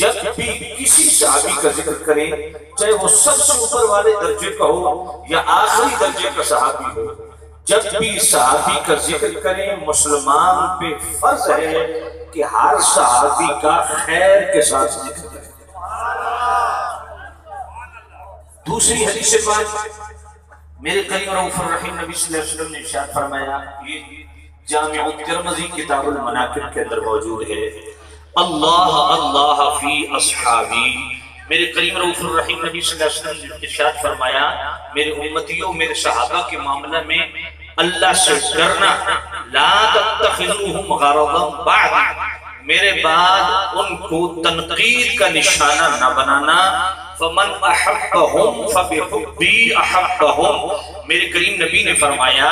جب بھی کسی صحابی کا ذکر کریں، چاہے وہ سب سے اوپر والے درجے کا ہو یا آخری درجے کا صحابی ہو، جب بھی صحابی کا ذکر کریں مسلمان پہ فرض ہے کہ ہر صحابی کا خیر کے ساتھ ذکر کریں۔ دوسری حدیث پاک میرے قریب رؤوف الرحیم نبی صلی اللہ علیہ وسلم نے ارشاد فرمایا، یہ جامع الترمذی کتاب المناقب کے اندر موجود ہے، اللہ اللہ فی اصحابی، میرے قریب رؤوف الرحیم نبی صلی اللہ علیہ وسلم نے ارشاد فرمایا، میرے امتیوں میرے صحابہ کے معاملہ میں اللہ سے ڈرنا، لا تتخذوہم غرضا بعد، میرے بعد ان کو تنقید کا نشانہ نہ بنانا، فمن احبہم فبحبی احبہم، میرے کریم نبی نے فرمایا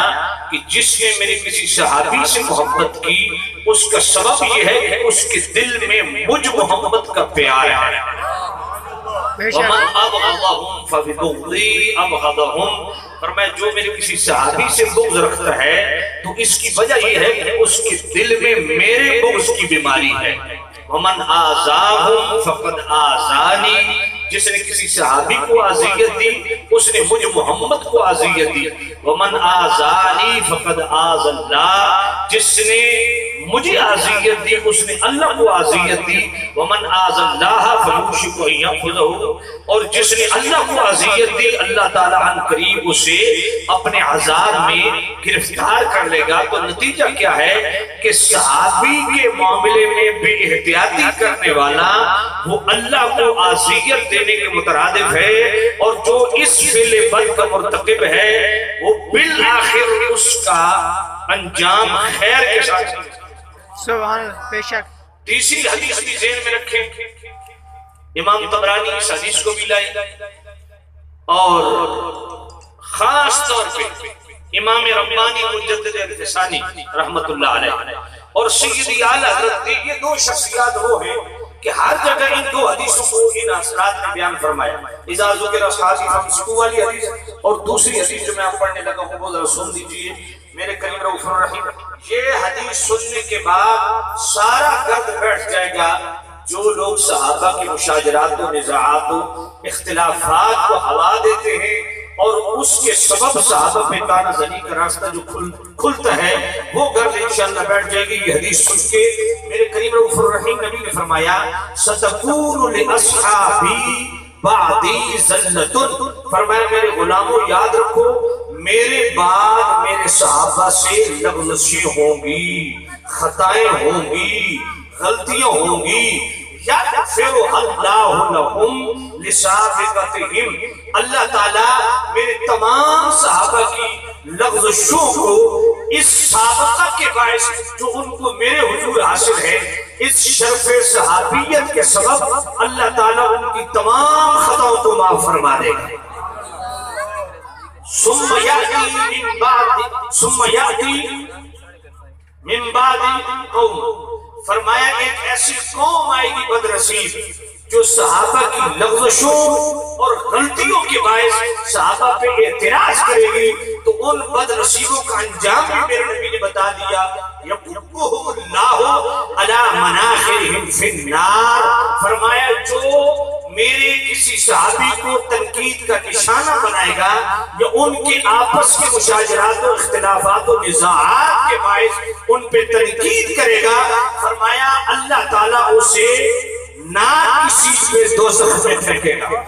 کہ جس نے میرے کسی صحابی سے محبت کی اس کا سبب یہ ہے کہ اس کے دل میں مجھ محمد کا پیار ہے، ومن ابغضہم فببغضی ابغضہم، فرمایا جو میرے کسی صحابی سے بغض رکھتا ہے تو اس کی وجہ یہ ہے کہ اس کے دل میں میرے بغض کی بیماری ہے، ومن آذاہم فقد آذانی، جس نے کسی صحابی کو اذیت دی اس نے مجھ محمد کو اذیت دی، ومن آذانی فقد آذ اللہ، جس نے مجھے اذیت دی اس نے اللہ کو اذیت دی، ومن آذ اللہ فیوشک ان یأخذہ، اور جس نے اللہ کو اذیت دی اللہ تعالیٰ عن قریب اسے اپنے عذاب میں گرفتار کر لے گا۔ تو نتیجہ کیا ہے کہ صحابی کے معاملے میں بے احتیاطی کرنے والا وہ اللہ کو اذیت دینے کے مترادف ہے، اور جو اس فعل بد کا مرتکب ہے وہ بالآخر اس کا انجام خیر کے ساتھ۔ سبحان اللہ، بے شک۔ تیسری حدیث بھی ذہن میں رکھیں، امام طبرانی اس حدیث کو بھی لائے، اور خاص طور پہ امام ربانی مجدد الفسانی رحمت اللہ علیہ اور سیدی اعلیٰ حضرت، یہ دو شخصیات وہ ہیں کہ ہر جگہ ان دو حدیثوں کو ان اثرات نے بیان فرمایا، اذا ذکر اصحابی فامسکوا والی حدیث، اور دوسری حدیث جو میں آپ پڑھنے لگا ہوں وہ ذرا سن دیجئے، میرے کریم رؤوف الرحیم، یہ حدیث سننے کے بعد سارا گرد بیٹھ جائے گا جو لوگ صحابہ کی مشاجرات و نزاعات و اختلافات کو ہوا دیتے ہیں اور اس کے سبب صحابہ پہ تانا زنی کا راستہ جو کھلتا ہے وہ گرد انشاءاللہ بیٹھ جائے گی۔ یہ حدیث سن کے میرے کریم رؤوف الرحیم نبی نے فرمایا، سَتَكُونُ لِأَصْحَابِي بَعْدِي زَلَّةٌ، فرمایا میرے غلاموں یاد رکھو میرے بعد میرے صحابہ سے لغزشیں ہوں گی، خطائیں ہوں گی، غلطیاں ہوں گی، یغفر اللہ لہم لسابقتہم، اللہ تعالیٰ میرے تمام صحابہ کی لغزشوں کو اس سابقہ کے باعث جو ان کو میرے حضور حاصل ہے، اس شرف صحابیت کے سبب اللہ تعالیٰ ان کی تمام خطاؤں کو معاف فرما دے گا۔ ثم یأتی من بعد قوم، فرمایا ایک ایسی قوم آئے گی بدنصیب جو صحابہ کی لغزشوں اور غلطیوں کے باعث صحابہ پہ اعتراض کرے گی، تو ان بدنصیبوں کا انجام بھی میرے نبی نے بتا دیا، یَقُبُّهُمُ اللَّهُ عَلَى مَنَاخِرِهِمْ فِي النَّارِ، فرمایا جو میرے کسی صحابی کو تنقید کا نشانہ بنائے گا یا ان کے آپس کے مشاجرات و اختلافات و نزاعات کے باعث ان پہ تنقید کرے گا، فرمایا اللہ تعالیٰ اسے نہ کسی پہ دوزخ میں پھینکے گا۔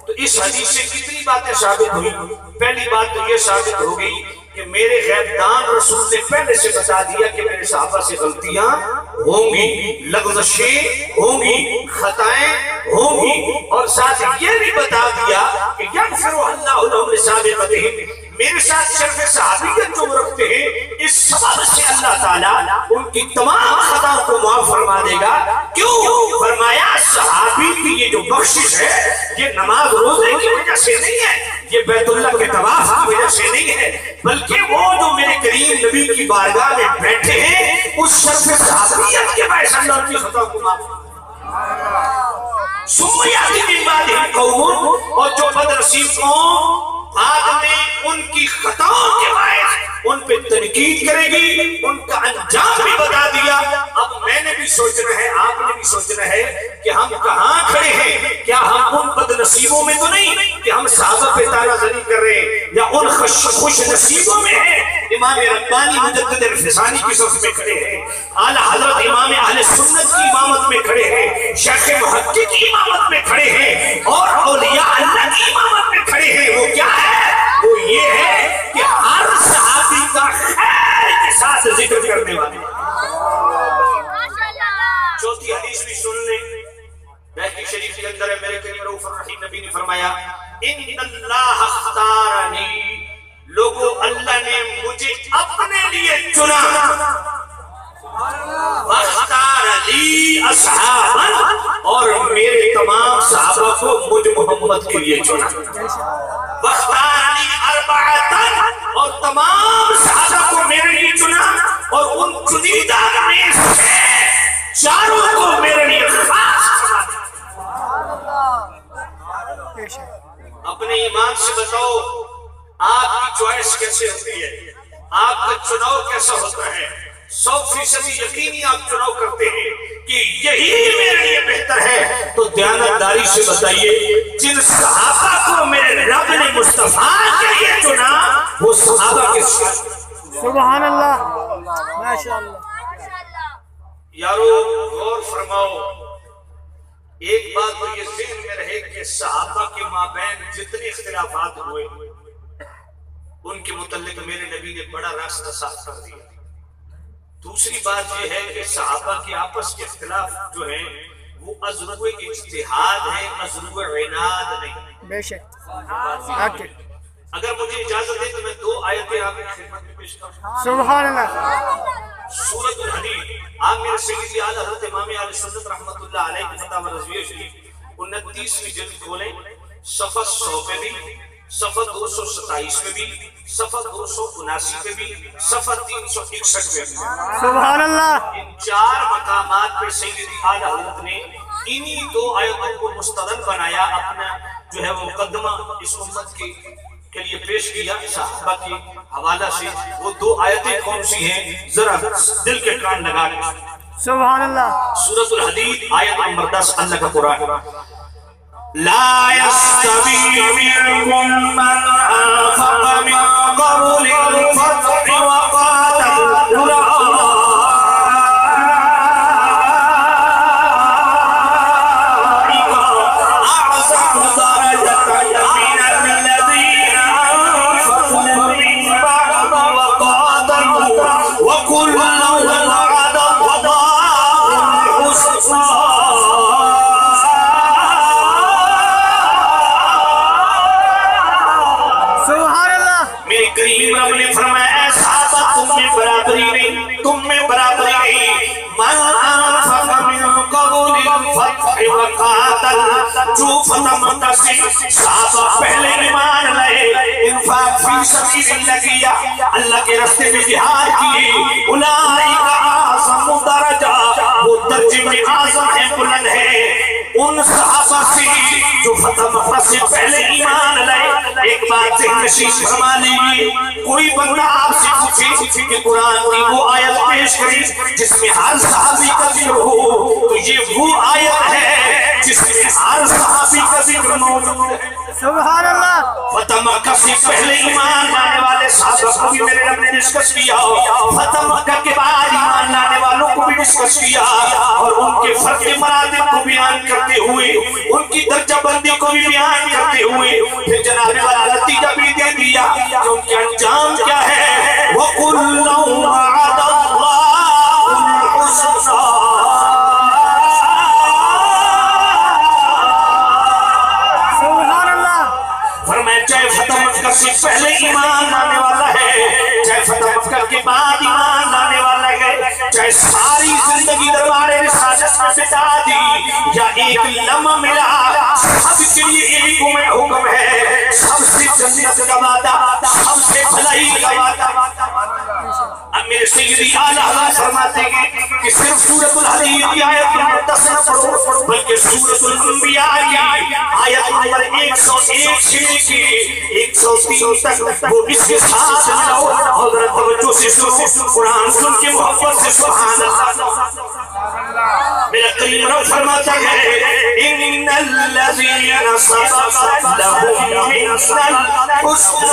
تو اس حدیث سے کتنی باتیں ثابت ہوئی؟ پہلی بات تو یہ ثابت ہو گئی کہ میرے غیب دان رسول نے پہلے سے بتا دیا کہ میرے صحابہ سے غلطیاں ہوں گی، لغزشیں ہوں گی، خطائیں ہوں گی، اور ساتھ یہ بھی بتا دیا کہ یغفر اللہ لہم لسابقتہم، میرے ساتھ شرف صحابیت جو رکھتے ہیں اس سبب سے اللہ تعالیٰ ان کی تمام خطاؤں کو معاف فرما دے گا۔ کیوں؟ فرمایا صحابی کی یہ جو بخشش ہے یہ نماز روزے کی وجہ سے نہیں ہے، یہ بیت اللہ کے طواف کی وجہ سے نہیں ہے، بلکہ وہ جو میرے کریم نبی کی بارگاہ میں بیٹھے ہیں اس شرف صحابیت کے باعث اللہ ان کی خطاؤں کو معاف فرما۔ ثم یأتی من بعدہم قوم، اور جو بدنصیب قوم بعد میں ان کی خطاؤں کے باعث ان پہ تنقید کرے گی، ان کا انجام بھی بتا دیا۔ اب میں نے بھی سوچنا ہے، آپ نے بھی سوچنا ہے کہ ہم کہاں کھڑے ہیں، کیا ہم ان بد نصیبوں میں تو نہیں کہ ہم صحابہ پہ تانا زنی کر رہے ہیں، یا ان خوش نصیبوں میں ہیں امام ربانی مجدد الفسانی کی صف میں کھڑے ہیں، اعلیٰ حضرت امام اہل سنت کی امامت میں کھڑے ہیں، شیخ محقق کی امامت میں کھڑے ہیں، اور اولیاء اللہ کی امامت میں کھڑے ہیں۔ وہ کیا ہے؟ وہ یہ ہے کہ ہر صحابی کا خیر کے ساتھ ذکر کرنے والے۔ چوتھی حدیث بھی سن لیں، بہقی شریف کے اندر ہے، میرے کریم رؤوف الرحیم نبی نے فرمایا ان اللہ اختارنی، لوگوں اللہ نے مجھے اپنے لیے چنا، واختار لی اصحابا، اور میرے تمام صحابہ کو مجھ محمد کے لیے چنا، واختار لی اربعتا، اور تمام صحابہ کو میرے لیے چنا، اور ان چنیدہ میں سے چاروں کو میرے لیے خاص چنا۔ اپنے ایمان سے بتاؤ آپ کی چوائس کیسے ہوتی ہے، آپ کا چناؤ کیسا ہوتا ہے؟ 100% یقینی آپ چناؤ کرتے ہیں کہ یہی میرے لیے بہتر ہے، تو دیانتداری سے بتائیے جن صحابہ کو میرے رب نے مصطفیٰ کے لیے چنا وہ صحابہ کے ساتھ۔ سبحان اللہ، ماشاءاللہ۔ یارو غور فرماؤ، ایک بات تو یہ ذہن میں رہے کہ صحابہ کے مابین جتنے اختلافات ہوئے ان کے متعلق میرے نبی نے بڑا راستہ صاف کر دیا۔ دوسری بات یہ ہے کہ صحابہ کے آپس کے اختلاف جو ہیں وہ ازرو اجتہاد ہیں، ازرو عناد نہیں۔ بے شک۔ اگر مجھے اجازت دے تو میں 2 آیتیں آپ کی خدمت میں پیش کروں۔ سبحان اللہ۔ سورۃ الحدید، آپ میرے سیدی اعلیٰ حضرت امام اہل سنت رحمۃ اللہ علیہ کی فتاوی رضویہ شریف 29ویں جلد کھولیں، صفحہ 100 پہ بھی، صفحہ 227 پہ بھی، صفحہ 279 پہ بھی، صفحہ 361 پہ بھی۔ سبحان اللہ۔ ان 4 مقامات پہ سیدی اعلیٰ حضرت نے انہی 2 آیتوں کو مستدل بنایا، اپنا جو ہے وہ مقدمہ اس امت کے لیے پیش کیا صحابہ کے حوالہ سے۔ وہ 2 آیتیں کون سی ہیں ذرا دل کے کان لگا لیں۔ سبحان اللہ۔ سورۃ الحدید آیت نمبر 10، اللہ کا قرآن، لا يستوي منكم من أنفق من قبل الفتح وقاتل جو فتح مکہ سے صحابہ پہلے ایمان لائے، انفاق فی سبیل اللہ کیا، اللہ کے راستے میں جہاد کیے، اولئک اعظم درجہ، وہ درجے میں اعظم ہے، بلند ہے ان صحابہ سے جو فتح مکہ سے پہلے ایمان لائے۔ ایک بات ذہن نشین فرما لیجیے، کوئی بندہ آپ سے پوچھے کہ قرآن کی وہ آیت پیش کریں جس میں ہر صحابی کا ذکر ہو، تو یہ وہ آیت ہے جس میں ہر صحابی کا ذکر موجود ہے۔ سبحان اللہ۔ فتح مکہ سے پہلے ایمان لانے والے صحابہ کو بھی میرے رب نے ڈسکس کیا، فتح مکہ کے بعد ایمان لانے والوں کو بھی ڈسکس کیا، اور ان کے فرق مراتب کو بیان کرتے ہوئے، ان کی درجہ بندی کو بھی بیان کرتے ہوئے پھر جناب والا نتیجہ بھی دے دیا کہ ان کے انجام کیا ہے۔ وَقُلْنَا وَعَدَ اللَّهُ الْحُسْنَى، چاہے فتح مکہ سے پہلے ایمان لانے والا ہے، چاہے فتح مکہ کے بعد ایمان لانے والا ہے، چاہے ساری زندگی دربار رسالت میں بتا دی یا ایک لمحہ ملا، سب کے لیے ایک حکم ہے، سب سے جنت کا وعدہ، سب سے بھلائی کا وعدہ۔ اب میرے سیدی اعلیٰ حضرت فرماتے ہیں کہ صرف سورۃ الحدید کی آیت نمبر 10 پڑھو، بلکہ سورۃ الانبیاء کی آیت نمبر 101 سے لے کے 103 تک وہ اس کے ساتھ ملاؤ اور توجہ سے سنو، قرآن سن کے محبت سے سبحان اللہ۔ میرا کریم رب فرماتا ہے ان الذین سبقت لهم منا الحسنى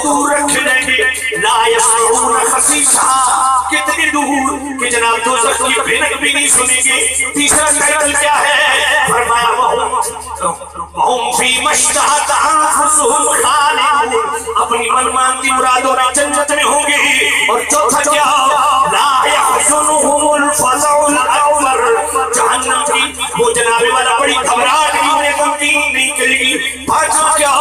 دور رکھنے کے لا یسمعون حسیسہا، کتنی دور کہ جناب دوزخ کی بھنک بھی نہیں سنیں گے۔ تیسرا ٹائٹل کیا ہے؟ فرمایا وَهُمْ فِي مَا اشْتَهَتْ أَنفُسُهُمْ خَالِدُونَ، اپنی من مانتی مرادوں میں جنت میں ہوں گے۔ اور چوتھا کیا؟ لا يحزنهم الفزع الأكبر، جہنم کی وہ جناب والا بڑی گھبراہٹ انہیں غمگین نہیں کرے گی۔ پانچواں کیا؟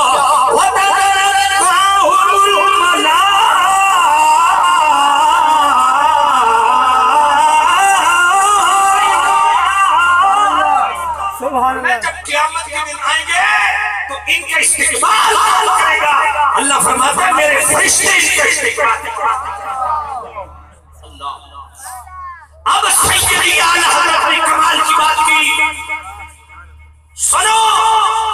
جب قیامت کے دن آئیں گے تو ان کا استقبال کرے گا۔ اللہ فرماتا ہے میرے فرشتے ان کا استقبال کریں گے۔ اب سیدی اعلیٰ حضرت نے کمال کی بات کی، سنو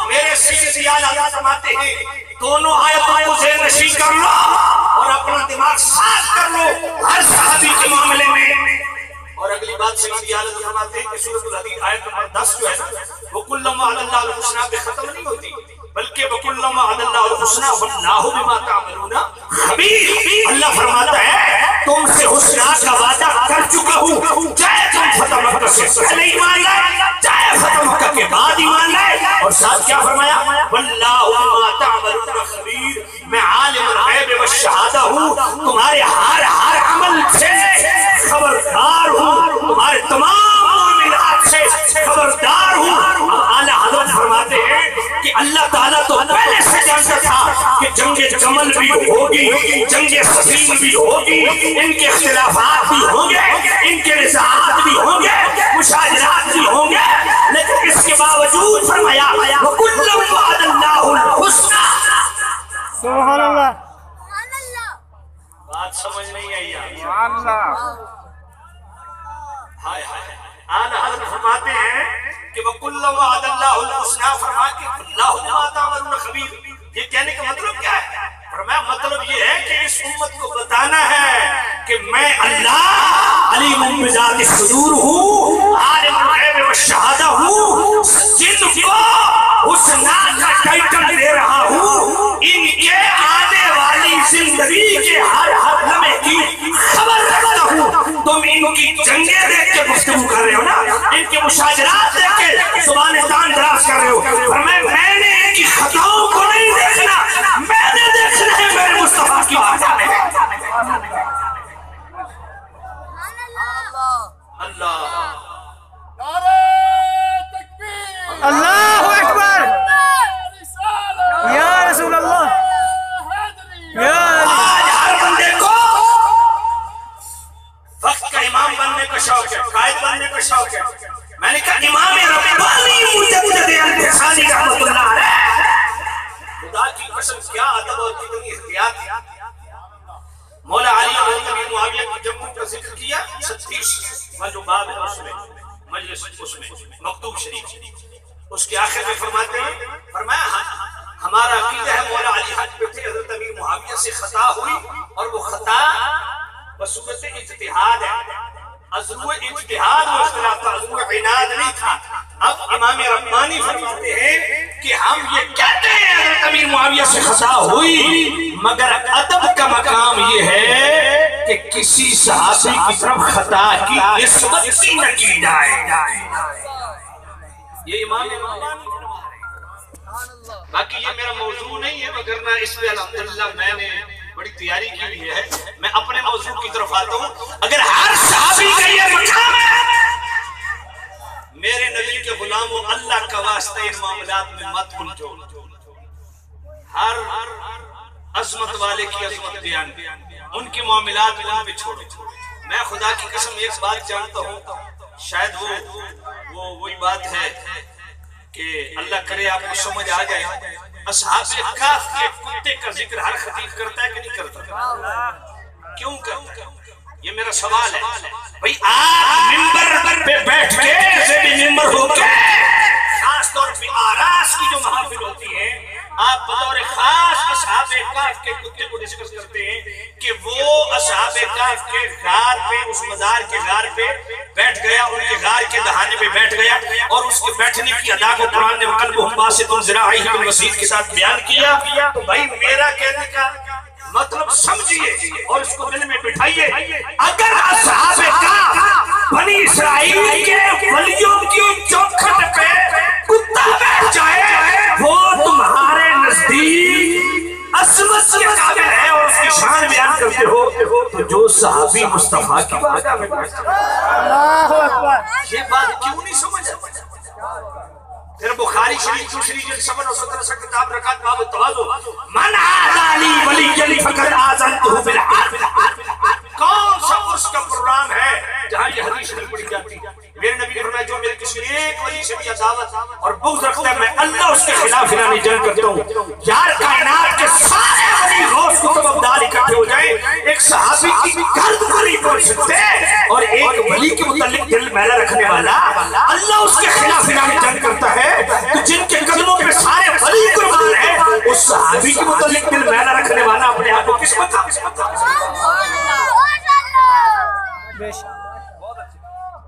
میرے سیدی اعلیٰ حضرت فرماتے ہیں دونوں آیتوں کو ذہن نشین کر لو اور اپنا دماغ صاف کر لو ہر صحابی کے معاملے میں۔ اور اگلی بات سیدی اعلیٰ حضرت فرماتے ہیں کہ سورۃ الحدید آیت نمبر 10 جو ہے نا، وَكُلًّا وَعَدَ اللَّهُ الْحُسْنَى پہ ختم نہیں ہوتی، بلکہ وَكُلًّا وَعَدَ اللَّهُ الْحُسْنَى وَاللَّهُ بِمَا تَعْمَلُونَ خَبِيرٌ۔ اللہ فرماتا ہے تم سے حسنہ کا وعدہ کر چکا ہوں، چاہے تم فتح مکہ سے پہلے ایمان لائے چاہے فتح مکہ کے بعد ایمان لائے۔ اور ساتھ کیا فرمایا؟ وَاللَّهُ بِمَا تَعْمَلُونَ خَبِيرٌ، میں عالم الغیب والشہادہ ہوں، تمہارے ہر عمل سے خبردار ہوں، تمہارے تمام معاملات سے خبردار ہوں۔ اعلیٰ حضرت فرماتے ہیں کہ اللہ تعالیٰ تو پہلے سے جانتا تھا کہ جنگ جمل بھی ہوگی، جنگ صفین بھی ہوگی، ان کے اختلافات بھی ہوں گے، ان کے نزاعات بھی ہوں گے، مشاجرات بھی ہوں گے، لیکن اس کے باوجود فرمایا وَكُلًّا وَعَدَ اللَّهُ الْحُسْنَى۔ سبحان اللہ، بات سمجھ نہیں آئی آپ؟ اعلیٰ حضرت فرماتے ہیں کہ وَكُلًّا وَعَدَ اللَّهُ الْحُسْنَى، فرما کہ اللَّهُ بِمَا تَعْمَلُونَ خَبِيرٌ۔ یہ کہنے کا مطلب کیا ہے؟ فرمایا مطلب یہ ہے کہ اس امت کو بتانا ہے کہ میں اللہ علیم بذات الصدور ہوں، عالم الغیب والشہادہ ہوں، جن کو حسنہ کا ٹائٹل دے رہا ہوں ان کے آنے والی زندگی کے ہر لمحے کی خبر رکھتا ہوں۔ تم ان کی جنگیں دیکھ کے گفتگو کر رہے ہو نا، ان کے مشاجرات دیکھ کے زبان تان دراز کر رہے ہو، فرمایا میں نے ان کی خطاؤں کو نہیں دیکھنا، میں نے دیکھنا ہے میرے مصطفیٰ کی بات میں۔ اللہ اللہ اکبر، یا رسول اللہ، یا آج ہر بندے کو وقت کا امام بننے کا شوق ہے، قائد بننے کا شوق ہے۔ میں نے کہا امام ربانی مجدد الفسانی رحمت اللہ علیہ، خدا کی قسم کیا ادب اور کتنی احتیاط ہے۔ مولا علی بن معاویہ کی جنگوں کا ذکر کیا 36 جو باب ہے اس میں، مجلس اس میں مکتوب شریف، اس کے آخر میں فرماتے ہیں، فرمایا ہمارا عقیدہ ہے مولا علی حج پہ تھے، حضرت امیر معاویہ سے خطا ہوئی اور وہ خطا بصورت اجتہاد ہے، عزو اجتہاد و اختلاف تھا، عزو عناد نہیں تھا۔ اب امام ربانی فرماتے ہیں کہ ہم یہ کہتے ہیں معاویہ سے خطا ہوئی، مگر ادب کا مقام یہ ہے کہ کسی صحابی کی طرف خطا کی نسبت بھی نہ کی جائے۔ یہ امام مالک۔ باقی یہ میرا موضوع نہیں ہے، مگر نہ اس پہ الحمدللہ میں نے بڑی تیاری کی ہوئی ہے۔ میں اپنے موضوع کی طرف آتا ہوں۔ اگر ہر صحابی کا یہ مقام ہے، میرے نبی کے غلاموں، اللہ کا واسطہ ان معاملات میں مت الجھو۔ ہر عظمت والے کی عظمت بیان، ان کے معاملات ان پہ چھوڑو۔ میں خدا کی قسم ایک بات جانتا ہوں، شاید وہی بات ہے کہ اللہ کرے آپ کو سمجھ آ جائے۔ اصحاب کہف کے کتے کا ذکر ہر خطیب کرتا ہے کہ نہیں کرتا؟ کیوں کرتا ہے؟ یہ میرا سوال ہے۔ بھئی آپ ممبر پہ بیٹھ کے زیدی ممبر ہو کے خاص طور پہ آراس کی جو محافل ہوتی ہے، آپ بطور خاص اصحاب کہف کے کتے کو ڈسکس کرتے ہیں کہ وہ اصحاب کہف کے غار پہ، اس مزار کے غار پہ بیٹھ گیا، ان کے غار کے دہانے پہ بیٹھ گیا، اور اس کے بیٹھنے کی ادا کو قرآن نے وَقَلْبُهُمْ بَاسِطٌ ذِرَاعَيْهِ بِالْوَسِيدِ کے ساتھ بیان کیا۔ تو بھائی میرا کہنے کا مطلب سمجھیے اور اس کو دل میں بٹھائیے، اگر اصحاب کہف بنی اسرائیل کے ولیوں کی چوکھٹ پہ کتا بیٹھ جائے، وہ تمہارے نزدیک عظمت کے قابل ہے اور اس کی شان بیان کرتے ہو، تو جو صحابی مصطفیٰ کی بارگاہ میں بیٹھتے ہیں، اللہ اکبر، یہ بات کیوں نہیں سمجھ؟ پھر بخاری شریف دوسری جلد 17 کتاب رکعت باب التواضع، من عادی ولی فقد آذنتہ بالحرب۔ کون سا اس کا پروگرام ہے جہاں یہ حدیث نہیں پڑھی جاتی؟ میرے نبی نے فرمایا جو میرے کسی ایک ولی سے بھی عداوت اور بغض رکھتا ہے، میں اللہ اس کے خلاف اعلان جنگ کرتا ہوں۔ یار کائنات کے سارے ولی غوث کتب ابدال اکٹھے ہو جائیں، ایک صحابی کی گرد پر نہیں پہنچ سکتے، اور ایک ولی کے متعلق دل میلا رکھنے والا اللہ اس کے خلاف اعلان جنگ کرتا ہے۔ تو جن کے قدموں پہ سارے ولی قربان ہیں، اس صحابی کے متعلق دل میلا رکھنے والا اپنے آپ کو کس وقت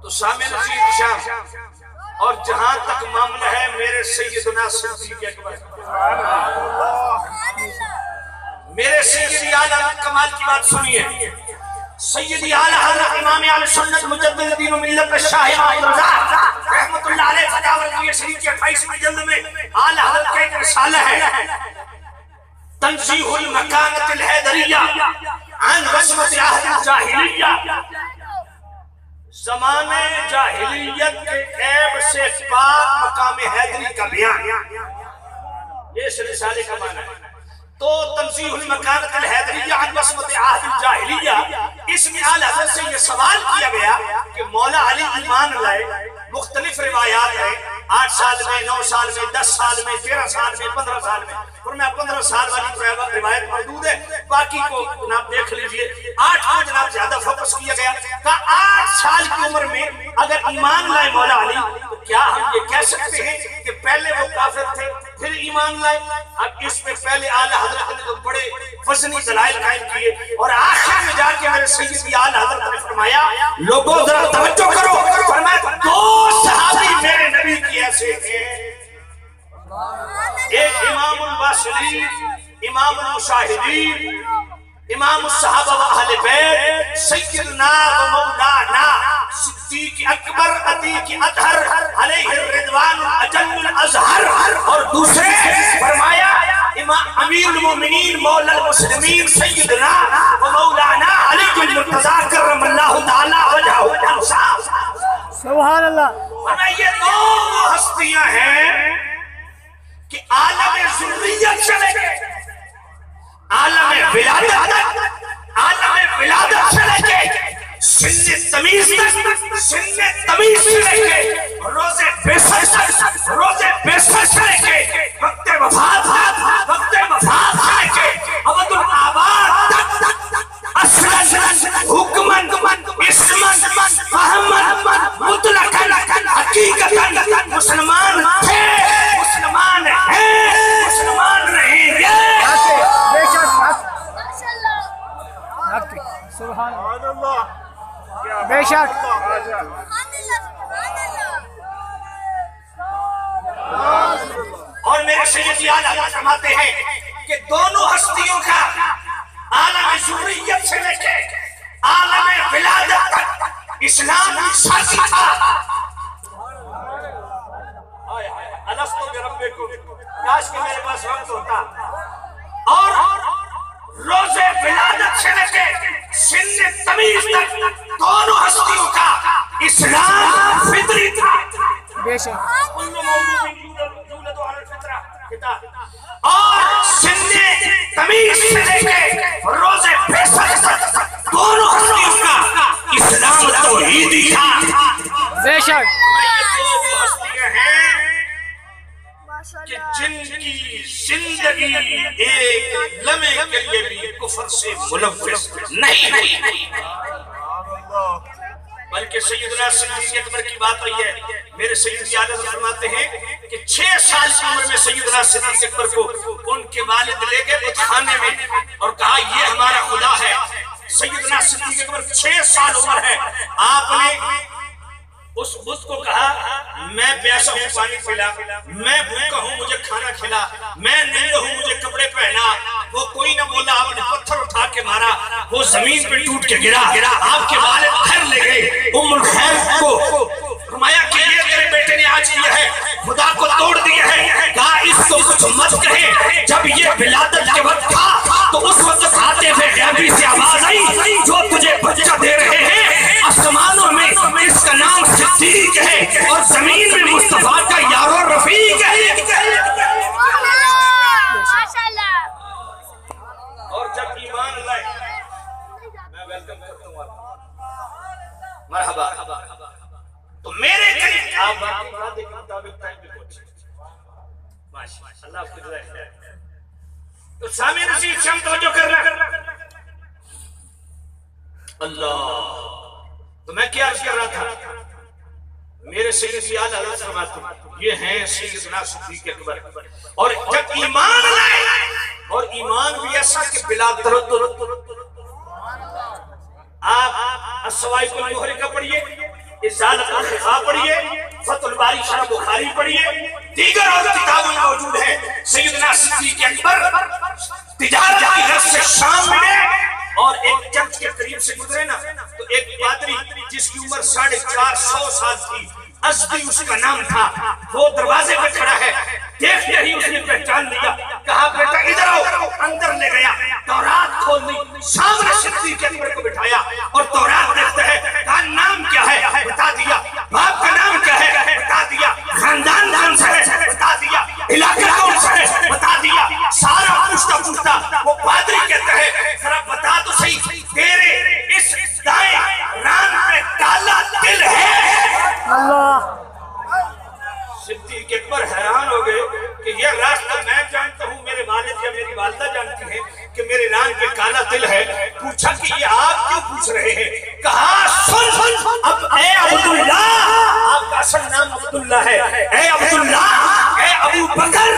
تو سامع نظیر شام۔ اور جہاں تک معاملہ ہے میرے سیدنا صدیق اکبر، میرے سیدی اعلیٰ کمال کی بات سنیے۔ سیدی اعلیٰ حضرت امام اہل سنت مجدد دین و ملت شاہ امام رضا رحمت اللہ علیہ فتاوی النوریہ شریف کے 28ویں جلد میں اعلیٰ حضرت کا ایک رسالہ ہے، تنزیہ المکانۃ الحیدریہ عن وصمۃ اہل الجاہلیہ، زمانہ جاہلیت کے عیب سے پاک مقام حیدری کا بیان، یہ اس رسالے کا معنی ہے۔ تو تنزیہ المکانۃ الحیدریہ عن وصمۃ اہل الجاہلیہ، اس میں اعلیٰ حضرت سے یہ سوال کیا گیا کہ مولا علی ایمان لائے، مختلف روایات ہیں، 8 سال میں، 9 سال میں، 10 سال میں، 13 سال میں، 15 سال میں، اور میں 15 سال والی روایت موجود ہے، باقی کو جناب دیکھ لیجئے۔ 8 کو جناب زیادہ فوکس کیا گیا، کہا 8 سال کی عمر میں اگر ایمان لائے مولا علی، تو کیا ہم یہ کہہ سکتے ہیں کہ پہلے وہ کافر تھے پھر ایمان لائے؟ اب اس میں پہلے اعلیٰ حضرت نے تو بڑے وزنی دلائل قائم کیے، اور آخر میں جا کے میرے سیدی اعلیٰ حضرت نے فرمایا لوگوں ذرا توجہ کرو، فرمایا 2 صحابی میرے نبی کی ایسے ہیں، ایک امام الباصرین، امام المشاہدین، امام الصحابہ و اہل بیت، سیدنا و مولانا صدیق اکبر عتیق اطہر علیہ الرضوان اجل الازہر، اور دوسرے فرمایا امام امیر المومنین مولا المسلمین سیدنا و مولانا علی المرتضی کرم اللہ تعالی وجہہ سبحان اللہ۔ فرمایا یہ 2 ہستیاں ہیں کہ عالم ذریت چلے گئے، عالم ولادت چلے گئے، سن تمیز سے لے کے روزے بیسر چلے گئے، وقت وفات لے کے ابد الآباد تک، اصلاً حکمن اسمن فہمن مطلقاً حقیقتاً مسلمان تھے، مسلمان ہیں، مسلمان رہیں گے۔ سبحان اللہ، بے شک، اور میرے سیدی اعلیٰ فرماتے ہیں کہ دونوں ہستیوں کا عالم ذریت سے لے کے عالم ولادت تک اسلام ساتھی تھا۔ الستو بربکم، کاش کہ میرے پاس وقت ہوتا۔ اور روز ولادت سے لے کے سن تمیز تک دونوں ہستیوں کا اسلام فطری تھا۔ بے شک کل مولود یولد علی الفطرہ کتاب، اور سن تمیز سے لے کے روز بعثت تک دونوں ہستیوں کا اسلام توحیدی تھا۔ بے شک یہ وہ ہستیاں ہیں کہ جن کی زندگی ایک لمحے کے لیے بھی کفر سے ملوث نہیں ہوئی، بلکہ سیدنا صدیق اکبر کی بات آئی ہے۔ میرے سیدی عالم فرماتے ہیں کہ 6 سال کی عمر میں سیدنا صدیق اکبر کو ان کے والد لے گئے بت خانے میں اور کہا یہ ہمارا خدا ہے۔ سیدنا صدیق اکبر 6 سال عمر ہے، آپ نے اس بت کو کہا میں پیاسا ہوں پانی پلا، میں بھوکا ہوں مجھے کھانا کھلا، میں ننگا ہوں مجھے کپڑے پہنا۔ وہ کوئی نہ بولا، آپ نے پتھر اٹھا کے مارا، وہ زمین پہ ٹوٹ کے گرا۔ آپ کے والد گھر لے گئے ام الخیر کو، فرمایا کہ یہ تیرے بیٹے نے آج کیا ہے، خدا کو توڑ دیا ہے۔ کہا اس کو کچھ مت کہیں، جب یہ ولادت کے وقت تھا تو اس وقت آتے ہوئے غیبی سے آواز آئی جو تجھے بچہ دے رہے ہیں آسمانوں میں اس کا نام صدیق ہے اور زمین میں مصطفیٰ کا یار و رفیق ہے۔ اور جب ایمان لائے، میں ویلکم کرتا ہوں آپ، مرحبا، تو میرے قریب آپ باقی وعدے کے مطابق ٹائم پہ پہنچے، ماشاءاللہ اللہ آپ کی دعا ہے۔ تو سامع نصیب سے ہم توجہ کر رہے ہیں اللہ۔ تو میں کیا عرض کر رہا تھا، میرے سیدی اعلیٰ حضرت فرماتے ہیں یہ ہیں سیدنا صدیق اکبر، اور جب ایمان لائے اور ایمان بھی ایسا کہ بلا تردد، آپ السوائق المحرقہ پڑھیے، ازالۃ الخفا پڑھیے، فتح الباری شرح بخاری پڑھیے، دیگر اور کتابوں میں موجود ہیں۔ سیدنا صدیق اکبر تجارت کی غرض سے شام میں اور ایک جنگ کے قریب سے گزرے نا، تو ایک پادری جس کی عمر 450 سال تھی، ازدی اس کا نام تھا، وہ دروازے پہ کھڑا ہے، دیکھتے ہی اس نے پہچان لیا، کہا بیٹا ادھر آؤ، اندر لے گیا، تورات کھولی، سامنے صدیق اکبر کو بٹھایا اور تورات دیکھتا ہے، کہا نام کیا ہے بتا دیا، باپ کا نام کیا ہے بتا دیا، خاندان کون سا ہے بتا دیا، علاقہ کون سا ہے بتا دیا، سارا پوچھتا پوچھتا وہ پادری کہتا ہے ذرا بتا تو صحیح تیرے اس دائیں ران پہ کالا دل ہے؟ اللہ صدیق اکبر حیران ہو گئے کہ یہ راستہ میں جانتا ہوں، میرے والد یا میری والدہ جانتی ہیں کہ میرے ران پہ کالا دل ہے۔ پوچھا کہ یہ آپ کیوں پوچھ رہے ہیں؟ کہا سن اب اے عبداللہ، آپ کا اصل نام عبداللہ ہے، اے عبداللہ، اے ابو بکر،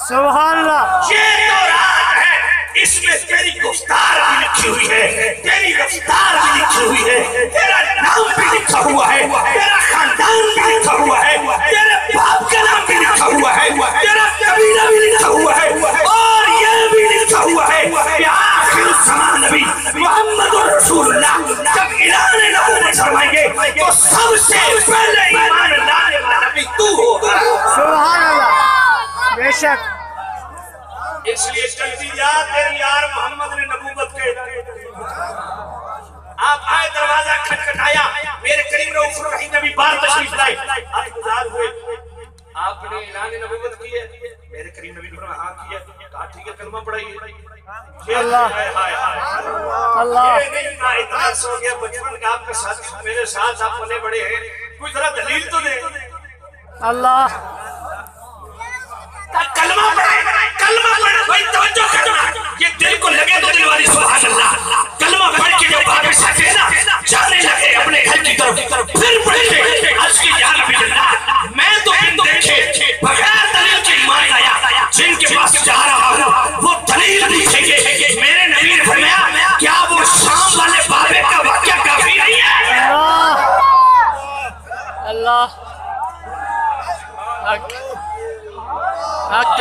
سبحان اللہ، یہ تورات ہے، اس میں تیری گفتار بھی لکھی ہوئی ہے، تیری رفتار بھی لکھی ہوئی ہے، تیرا نام بھی لکھا ہوا ہے، تیرا خاندان بھی لکھا ہوا ہے، تیرے باپ کا نام بھی لکھا ہوا ہے، تیرا قبیلہ بھی لکھا ہوا ہے، اور یہ بھی لکھا ہوا ہے کہ آخر الزمان نبی محمد رسول اللہ جب اعلان نبوت فرمائیں گے تو سب سے پہلے ایمان لانے والا نبی تو ہوگا۔ سبحان اللہ، بے شک اس لیے جلدی یاد تیری یار محمد نے نبوت کے آپ آئے، دروازہ کھٹکھٹایا، میرے کریم رؤوف الرحیم نبی بار تشریف لائے، آپ گزار ہوئے، آپ نے اعلان نبوت کی ہے؟ میرے کریم نبی نے فرمایا ہاں کیا، کہا ٹھیک ہے کلمہ پڑھائیے۔ اللہ اللہ یہ نہیں کہا اتنا سو گیا بچپن کا آپ کے ساتھی میرے ساتھ آپ پلے بڑے ہیں، کوئی ذرا دلیل تو دے۔ اللہ کلمہ پڑھائے، کلمہ پڑھائے، بھائی توجہ کرنا، یہ دل کو لگے تو دل والی سبحان اللہ، کلمہ پڑھ کے جو بابے ساتھ ہے نا جانے لگے اپنے گھر کی طرف، پھر پڑھے عرض کی یا نبی اللہ میں تو ان دیکھے بغیر دلیل کے ایمان آیا، جن کے پاس جا رہا ہوں وہ دلیل دیکھیں گے۔ میرے نبی نے فرمایا کیا وہ شام والے بابے کا واقعہ کافی نہیں ہے؟ اللہ حق حق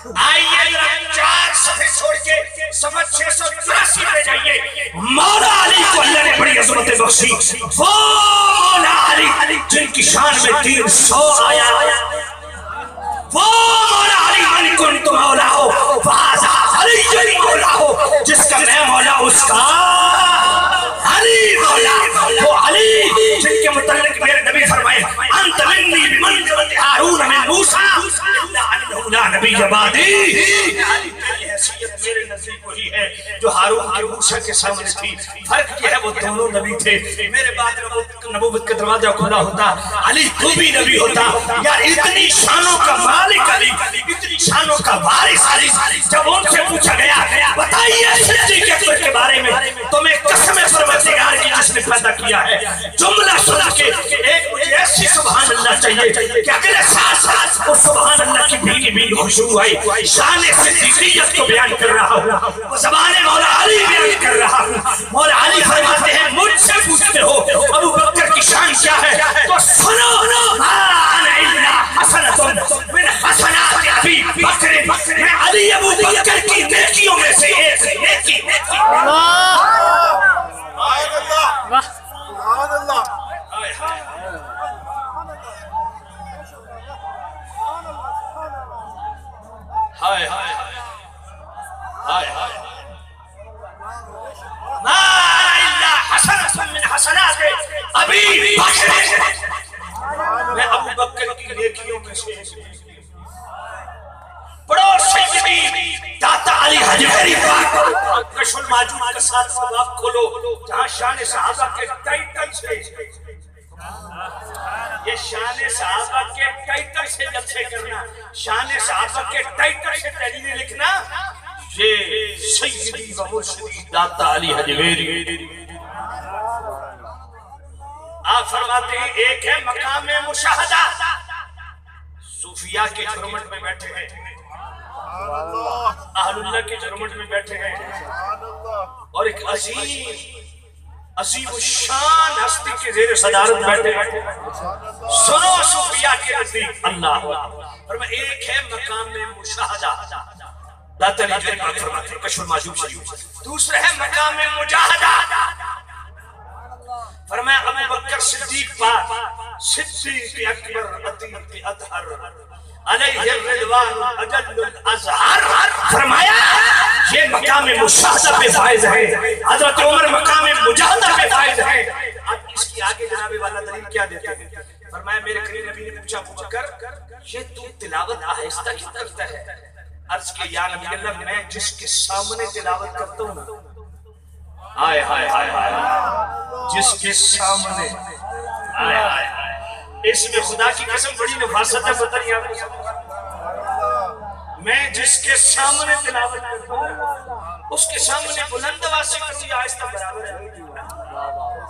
آئیے 4 صفحے چھوڑ کے صفحہ 683 پہ جائیے. مولا علی کو اللہ نے بڑی عظمت بخشی. وہ مولا علی جن کی شان میں 300 آیا, وہ مولا علی من کنت مولا ہو فہذا علی جن مولا ہو, جس کا میں مولا اس کا علی مولا. وہ علی جن کے متعلق میرے نبی فرمائے انت منی بمنزلت ہارون من موسیٰ الا انہ لا نبی بعدی. علی کی حیثیت میرے نزدیک وہی ہے جو ہارون کے موسیٰ کے سامنے تھی. فرق یہ ہے وہ دونوں نبی تھے. میرے بعد نبوت کا دروازہ کھلا ہوتا, علی تو بھی نبی ہوتا. یار اتنی شانوں کا مالک علی, اتنی شانوں کا وارث علی. جب ان سے پوچھا گیا بتائیے صدیق اکبر کے بارے میں, تو میں قسم پروردگار کی جس نے پیدا کیا ہے جملہ سنا کے ایک مجھے ایسی سبحان اللہ چاہیے کہ اگلے ساتھ اس سبحان اللہ کی بھیگی بھیگی خوشبو آئی. شان صدیقیت کو بیان کر رہا ہوں, وہ زبان مولا علی بیان کر رہا ہوں. مولا علی فرماتے ہیں مجھ سے پوچھتے ہو ابو بکر کی شان کیا ہے, تو سنو انا الا حسنۃ من حسنات ابی بکر, میں علی ابو بکر کی نیکیوں میں سے ایک نیکی. سبحان اللہ. ہائے ہائے ہائے ہائے ما الا حسنۃ من حسنات ابی بکر, میں ابو بکر کی نیکیوں میں سے پڑھو سیدی داتا علی حجویری پاک کشف الماجون کے ساتھ باب کھولو جہاں شان صحابہ کے ٹائٹل سے, یہ شان صحابہ کے ٹائٹل سے جلسے کرنا, شان صحابہ کے ٹائٹل سے تحریریں لکھنا, یہ سیدی و مرشدی داتا علی حجویری. آپ فرماتے ہیں ایک ہے مقام مشاہدہ, صوفیاء کے جھرمٹ میں بیٹھے ہیں, اہل اللہ کے جھرمٹ میں بیٹھے ہیں, اور ایک عظیم الشان ہستی کے زیر صدارت بیٹھے ہیں. سنو صوفیاء کے نزدیک اللہ فرمایا ایک ہے مقام مشاہدہ, داتا علی حجویری پاک فرماتے ہیں کشف الماجون شریف. دوسرا ہے مقام مجاہدہ, فرمایا ابو بکر صدیق پاک صدیق اکبر عتیق اطہر علیہ الرضوان اجل الازہر, فرمایا یہ مقام مشاہدہ پہ فائز ہے. حضرت عمر مقام مجاہدہ پہ فائز ہے. اب اس کی آگے جناب والا دلیل کیا دیتے ہیں, فرمایا میرے کریم نبی نے پوچھا ابو بکر یہ تو تلاوت آہستہ کیوں کرتا ہے؟ عرض کہ یا نبی اللہ میں جس کے سامنے تلاوت کرتا ہوں نا, آئے ہائے ہائے ہائے, جس کے سامنے, آئے ہائے ہائے, اس میں خدا کی قسم بڑی نفاست ہے. پتہ نہیں آپ کو میں جس کے سامنے تلاوت کرتا ہوں اس کے سامنے بلند آواز سے کروں یا آہستہ برابر ہے.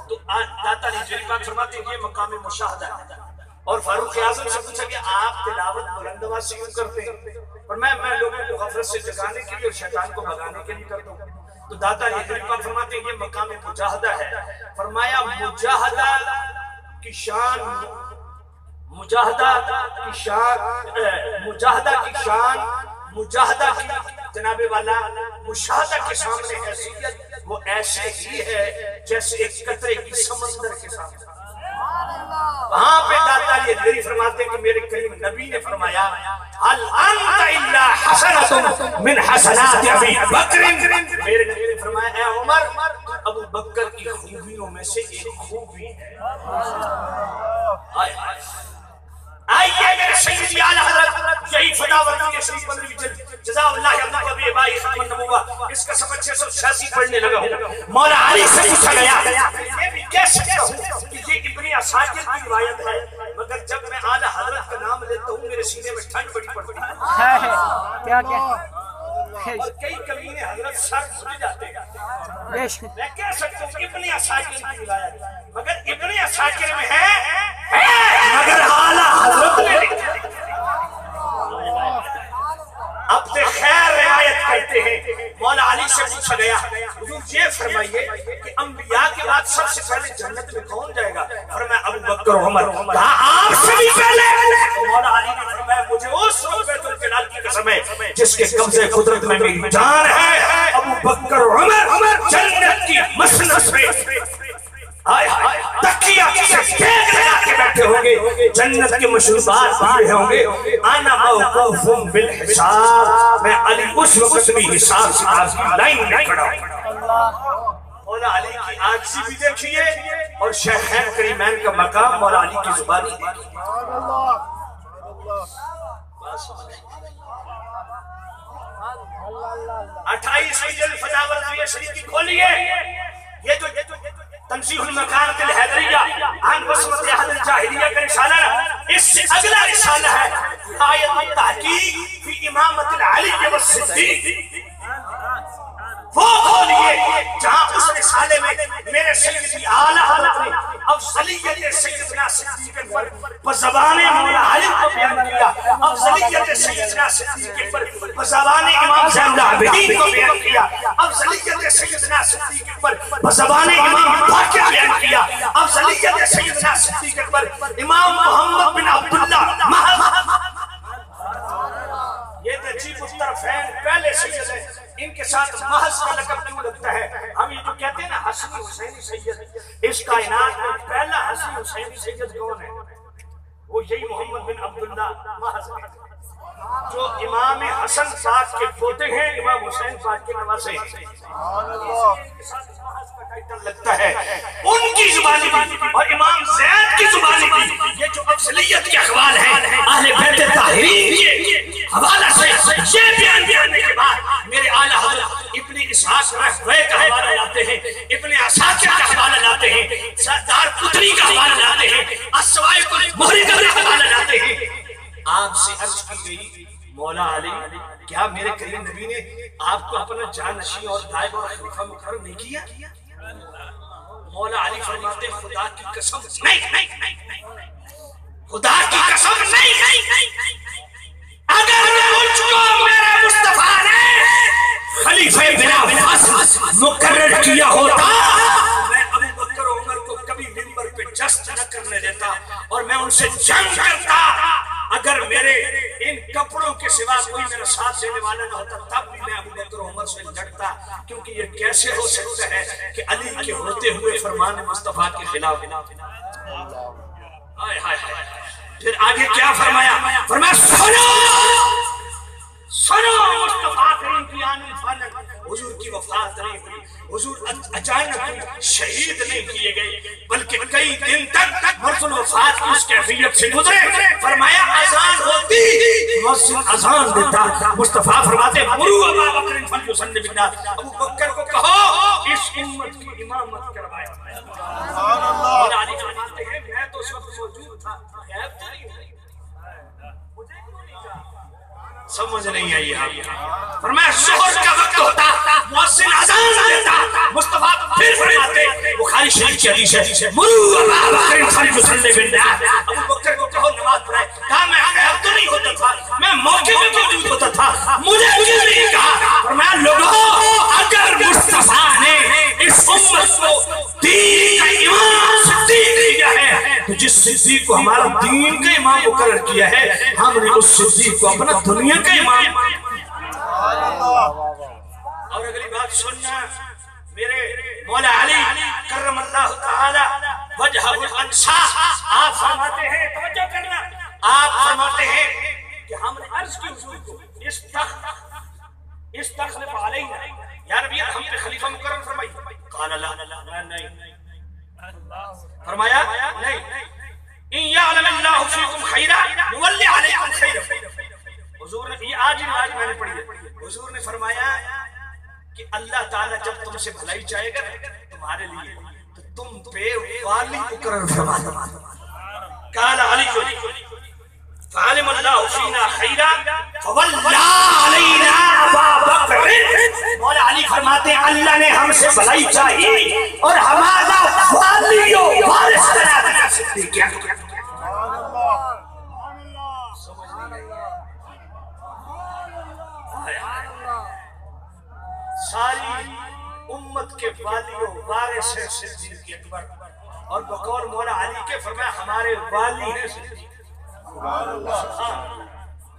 تو داتا علی حجویری پاک فرماتے ہیں یہ مقام مشاہدہ ہے. اور فاروق اعظم سے پوچھا کہ آپ تلاوت بلند آواز سے کیوں کرتے ہیں؟ اور میں لوگوں کو غفلت سے جگانے کے لیے اور شیطان کو بھگانے کے لیے کرتا ہوں. تو داتا علی حجویری پاک فرماتے ہیں یہ مقام مجاہدہ ہے. فرمایا مجاہدہ کی شان, مجاہدہ کی شان مجاہدہ کی جناب والا مشاہدہ کے سامنے حیثیت وہ ایسے ہی ہے جیسے ایک قطرے کی سمندر کے سامنے. وہاں پہ داتا علی حجویری فرماتے ہیں کہ میرے کریم نبی نے فرمایا هل انت الا حسنۃ من حسنات ابی بکر, میرے نبی نے فرمایا اے عمر ابو بکر کی خوبیوں میں سے ایک خوبی ہے. آئیے میرے سیدی اعلی حضرت یہی فداوردی شریف 15ویں جلد جزا اللہ ابو ابی بائی ختم النبوہ, اس کا صفحہ 686 پڑھنے لگا ہوں. مولا علی سے پوچھا گیا یہ بھی کہہ سکتا ہوں کہ یہ ابن اساکر کی روایت ہے, مگر جب میں اعلی حضرت کا نام لیتا ہوں میرے سینے میں ٹھنڈ بڑی پڑتی ہے. کیا کیا اور کئی کمینے حضرت سر بھول جاتے ہیں. میں کہہ سکتا ہوں ابن اساکر کی روایت, مگر ابن اساکر میں ہے مگر اعلی حضرت نے لکھا. اب تے خیر روایت کرتے ہیں. مولا علی سے پوچھا گیا حضور یہ فرمائیے کہ انبیاء کے بعد سب سے پہلے جنت میں کون جائے گا؟ فرمایا ابو بکر و عمر. کہا آپ سے بھی پہلے؟ مولا علی نے فرمایا مجھے اس وقت بیت الجلال کی قسم ہے جس کے قبضے قدرت میں میری جان ہے، ابو بکر عمر جنت کی مسند پہ تکیہ سے دیکھ لگا کے بیٹھے ہوں گے، جنت کے مشروبات پیے ہوں گے. انا موقوف بالحساب، میں علی اس وقت بھی حساب کتاب کی لائن میں کھڑا ہوں. مولا علی کی عاجزی بھی دیکھیے اور شیخین کریمین کا مقام مولا علی کی زبانی دیکھیے. 28ویں جلد فتاوی رضویہ شریف کی کھولیے، یہ جو تنزیہ المکان الحیدریہ عن وصمت اہل الجاہلیہ کا رسالہ، اس سے اگلا رسالہ ہے آیت التحقیق فی امامت العلی والصدیق. وہ کھولیے جہاں اس رسالے میں میرے سیدی اعلیٰ حضرت نے افضلیت سیدنا صدیق پر بزبان مولا علی کو بیان کیا، افضلیت سیدنا صدیق پر بزبان امام زین العابدین کو بیان کیا، افضلیت سیدنا صدیق پر بزبان امام باقر بیان کیا، افضلیت سیدنا صدیق پر امام محمد بن عبداللہ محمد. یہ نجیب الطرفین پہلے سید ہے، ان کے ساتھ محض کا لقب کیوں لگتا ہے؟ ہم یہ جو کہتے ہیں نا حسنی حسینی سید، اس کائنات میں پہلا حسنی حسینی سید کون ہے؟ وہ یہی محمد بن عبداللہ محض ہے، جو امام حسن پاک کے پوتے ہیں، امام حسین پاک کے نواسے ہیں. لگتا ہے ان کی زبانی بھی اور امام زید کی زبانی بھی، یہ جو افضلیت کے اقوال ہیں اہل بیت طاہرین کے حوالہ سے یہ بیان کرنے کے بعد میرے اعلیٰ حضرت ابن اسحاق رہوے کا حوالہ لاتے ہیں، ابن عساکر کا حوالہ لاتے ہیں، سردار قطری کا حوالہ لاتے ہیں، السوائق المحرقہ کا حوالہ لاتے ہیں. آپ سے عرض کی گئی مولا علی کیا میرے کریم نبی نے آپ کو اپنا جانشین اور نائب اور خلیفہ مقرر نہیں کیا؟ مولا علی فرماتے خدا کی قسم نہیں، خدا کی قسم نہیں، اگر مجھ کو میرے مصطفیٰ نے خلیفہ بلا فاصل مقرر کیا ہوتا میں ابو بکر و عمر کو کبھی منبر پہ جست نہ کرنے دیتا اور میں ان سے جنگ کرتا. اگر میرے ان کپڑوں کے سوا کوئی میرا ساتھ دینے والا نہ ہوتا تب بھی میں ابو بکر و عمر سے لڑتا، کیونکہ یہ کیسے ہو سکتا ہے کہ علی کے ہوتے ہوئے فرمان مصطفیٰ کے خلاف. پھر آگے کیا فرمایا؟ فرمایا سنو مصطفیٰ کریم کی آنی فانک، حضور کی وفات نہیں ہوئی، حضور اچانک شہید نہیں کیے گئے بلکہ کئی دن تک مرض الوفات کی اس کیفیت سے گزرے. فرمایا اذان ہوتی مؤذن اذان دیتا، مصطفیٰ فرماتے مرو ابا بکر فلیصلی بالناس، ابو بکر کو کہو اس امت کی امامت کروائے. اور علی فرماتے ہیں میں تو اس وقت موجود تھا، غیب تو نہیں ہوئی، مجھے کیوں نہیں کہا؟ سمجھ نہیں آئی آپ. فرمایا ظہر کا وقت ہوتا مؤذن اذان دیتا، مصطفیٰ پھر فرماتے بخاری شریف کی حدیث ہے مرو ابا بکر فلیصلی بالناس، ابو بکر کو کہو نماز پڑھائے. کہا میں غائب تو نہیں ہوتا تھا، میں موقع پہ موجود ہوتا تھا، مجھے کیوں نہیں کہا؟ فرمایا لوگوں اگر مصطفیٰ نے اس امت کو دین کا امام صدیق دیا ہے تو جس صدیق کو ہمارا دین کا امام مقرر کیا ہے ہم نے اس صدیق کو اپنا دنیا کا امام. اور اگلی بات سننا، میرے مولا علی کرم اللہ تعالی وجہ الانسا آپ فرماتے ہیں، توجہ کرنا، آپ فرماتے ہیں کہ ہم نے عرض کی حضور کو استخلف علینا یا نبی ہم پہ خلیفہ مقرر فرمائیے. قال لا، نہیں. فرمایا نہیں، ان یعلم اللہ فیکم خیرا یولی علیکم خیرا. حضور نے یہ آج میں نے پڑھی ہے، حضور نے فرمایا کہ اللہ تعالیٰ جب تم سے بھلائی چاہے گا تمہارے لیے تو تم پہ والی مقرر فرما دو. قال علی فعلم اللہ فینا خیرا فولا علینا ابا بکر. مولا علی فرماتے ہیں اللہ نے ہم سے بھلائی چاہی اور ہمارا والی و وارث بنا دیا صدیق اکبر. ساری امت کے والی و وارث ہے صدیق اکبر، اور بقول مولا علی کے فرمایا ہمارے والی ہیں صدیق.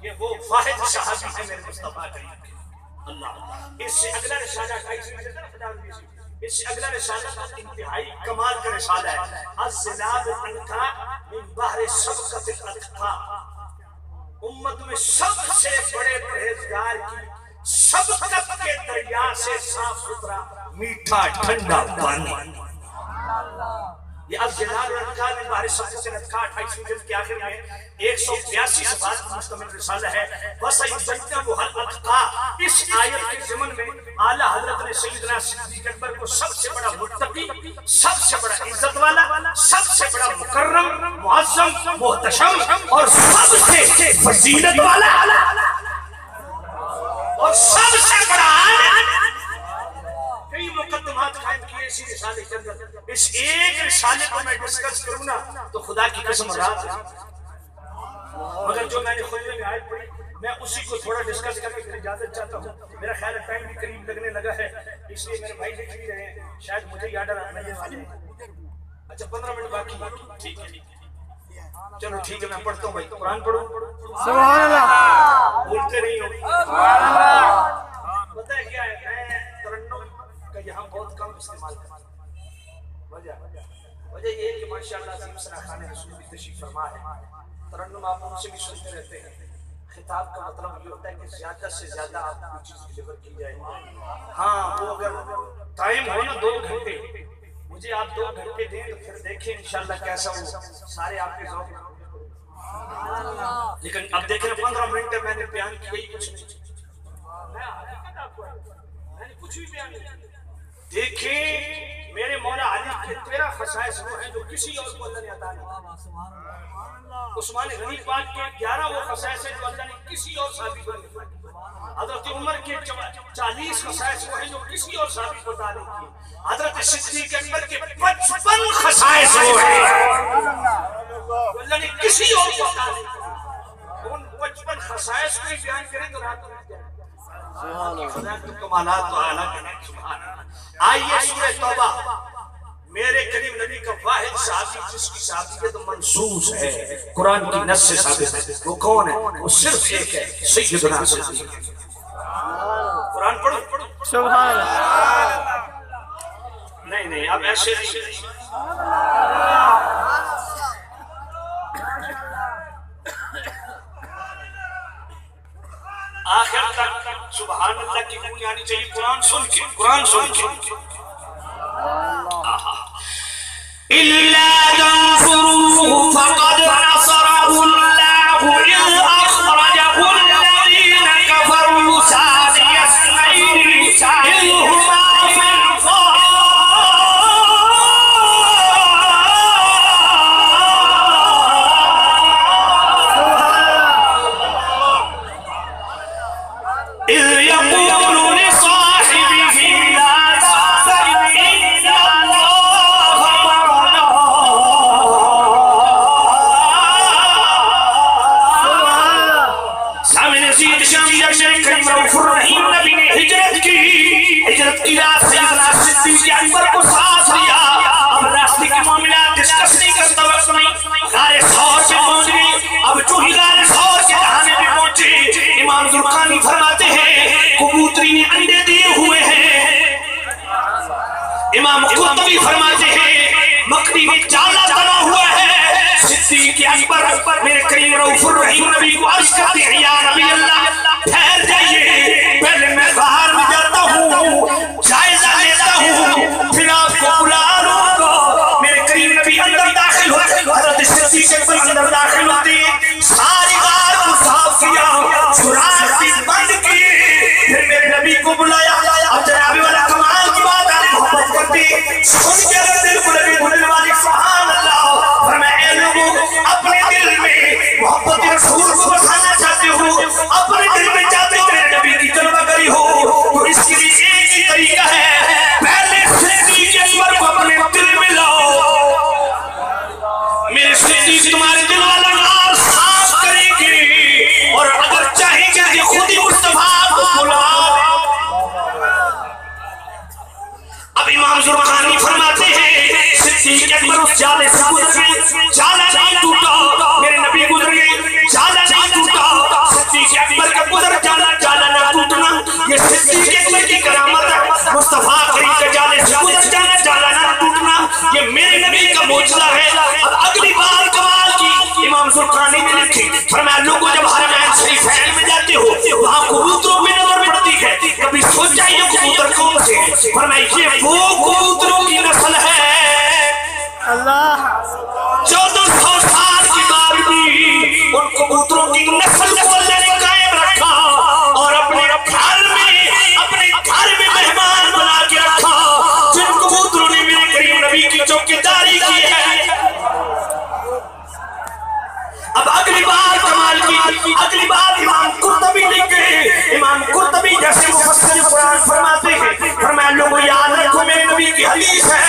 یہ وہ واحد صحابی ہے میرے مصطفیٰ کریم کے. اللہ اس سے اگلا رسالہ اس سے اگلا رسالہ انتہائی کمال کا رسالہ ہے. الزلاب الانقا من بحر سبقت الاتقا. امت میں سب سے بڑے پرہیزگار کی سبقت کے دریا سے صاف ستھرا میٹھا ٹھنڈا پانی. یہ الزلال الانقا من بحر سبقت الاتقا 28ویں جلد کے آخر میں 182 صفحات پر مشتمل رسالہ ہے. وَسَيُجَنَّبُهَا الْأَتْقَى. اس آیت کے ضمن میں اعلیٰ حضرت نے سیدنا صدیق اکبر کو سب سے بڑا متقی، سب سے بڑا عزت والا، سب سے بڑا مکرم، معظم، محتشم اور سب سے فضیلت والا اور سب سے بڑا کئی مقدمات قائم کیے اسی رسالے کے اندر. اس ایک رسالے کو میں ڈسکس کروں نا تو خدا کی قسم رات ہے، مگر جو میں نے خطبے میں آیت پڑھی میں اسی کو تھوڑا ڈسکس کرنے کے اجازت چاہتا ہوں. میرا خیال ہے ٹائم بھی قریب لگنے لگا ہے، اس لیے میرے بھائی لکھ بھی رہے ہیں، شاید مجھے یاد رکھنا یہ والے. اچھا 15 منٹ باقی. ٹھیک ہے چلو ٹھیک ہے میں پڑھتا ہوں بھائی. قرآن پڑھوں. سبحان اللہ. بولتے نہیں ہو. پتہ ہے کیا ہے، میں ترنم کا یہاں بہت کم استعمال کرتا ہوں. وجہ یہ ہے کہ ماشاءاللہ عظیم سراخان رسول بھی تشریف فرما ہے. ترنم آپ ان سے بھی سنتے رہتے ہیں. خطاب کا مطلب یہ ہوتا ہے کہ زیادہ سے زیادہ آپ کو چیز ڈلیور کی جائے. ہاں وہ اگر ٹائم ہو نا 2 گھنٹے، مجھے آپ 2 گھنٹے دیں تو پھر دیکھیں انشاءاللہ کیسا ہو. سارے آپ کے ذوق، لیکن اب دیکھیں 15 منٹ میں نے بیان کیا ہی کچھ نہیں. میں نے کچھ بھی بیان نہیں. دیکھیں میرے مولا علی کے 13 خصائص وہ ہیں جو کسی اور کو اللہ نے عطا نہیں. عثمان غنی پاک کے 11 وہ خصائص ہیں جو اللہ نے کسی اور صحابی کو نہیں دی. حضرت عمر کے 40 خصائص وہ ہیں جو کسی اور صحابی کو عطا نہیں کی. حضرت صدیق اکبر کے 55 خصائص وہ ہیں اللہ نے کسی اور کو عطا نہیں کی. ان 55 خصائص کو بیان کریں تو رات میں جائے. خدا کی کمالات تو اعلیٰ کریں. سبحان اللہ. آئیے سورہ توبہ. میرے کریم نبی کا واحد صحابی جس کی صحابیت منصوص ہے، قرآن کی نص سے ثابت ہے، وہ کون ہے؟ وہ صرف ایک ہے، سیدنا صدیق. قرآن پڑھو. سبحان اللہ. نہیں اب ایسے آخر تک سبحان اللہ کی گونج آنی چاہیے. قرآن سن کے إِلَّا تَنْصُرُوهُ فَقَدْ نَصَرَهُ اللَّهُ إِذْ أَخْرَجَهُ الَّذِينَ كَفَرُوا ثَانِيَ اثْنَيْنِ إِذْ هُمَا فِي الْغَارِ إِذْ يَقُولُ لِصَاحِبِهِ لَا تَحْزَنْ إِنَّ اللَّهَ مَعَنَا. سامنے سید شامدہ شیخ کریم رؤوف الرحیم نبی نے ہجرت کی رات سیدنا صدیق اکبر کو ساتھ لیا. اب راستے کے معاملات ڈسکس نہیں کرتا وقت نہیں. غار ثور پہ پہنچ گئی. اب جو ہی غار ثور کے دہانے پہ پہنچے امام ذوالقرنین فرماتے ہیں کبوتری نے انڈے دیے ہوئے ہیں. امام قرطبی فرماتے ہیں مکڑی میں جالا بنا ہوا ہے. صدیق اکبر میرے کریم رؤوف الرحیم نبی کو عرض کرتے ہیں یا نبی اللہ ٹھہر جائیے، پہلے میں باہر میں جاتا ہوں، جائزہ لیتا ہوں، پھر آپ کو بلا لوں گا. میرے کریم نبی اندر داخل ہوتے، حضرت صدیق اکبر اندر داخل ہوتے، ساری غار کو صاف کیا، سوراخ بھی بند کیے، پھر میرے نبی کو بلایا. اب جناب والا کمال کی بات آنے محبت کرتے سن کے اگر دل کو نبی بولنے والی سبحان اللہ. فرمایا اے لوگوں اپنے دل میں محبت رسول کو بٹھانا چاہتے ہو، اپنے دل میں چاہتے ہو میرے نبی کی جلوہ گری ہو، تو اس کے لیے ایک ہی طریقہ ہے، پہلے صدیق اکبر کو اپنے دل میں لاؤ. میرے صدیق تمہارے دل والا غار صاف کریں گے، اور اگر چاہیں گے کہ خود ہی مصطفیٰ کو بلا. اب امام ذوالقرنین فرماتے ہیں صدیق اکبر اس جالے سے گزر گئے، جالا نہیں ٹوٹا. میرے نبی گزر گئے، جالا نہیں ٹوٹا. فرمایا لوگوں جب حرمین شریفین میں جاتے ہو وہاں کبوتروں میں نظر پڑتی ہے، کبھی سوچا یہ کبوتر کون سے ہیں؟ فرمایا یہ وہ کبوتروں کی نسل ہے اللہ 1400 سال کے بعد بھی ان کبوتروں کی نسل کو اللہ نے قائم رکھا اور اپنے گھر میں مہمان بنا کے رکھا جن کبوتروں نے میرے کریم نبی کی چوکیداری کی ہے۔ اب اگلی بار کمال کی اگلی بار امام قرطبی لکھے، امام قرطبی جیسے مفسر قرآن فرماتے ہیں، فرمایا لوگوں یاد رکھو میرے نبی کی حدیث ہے،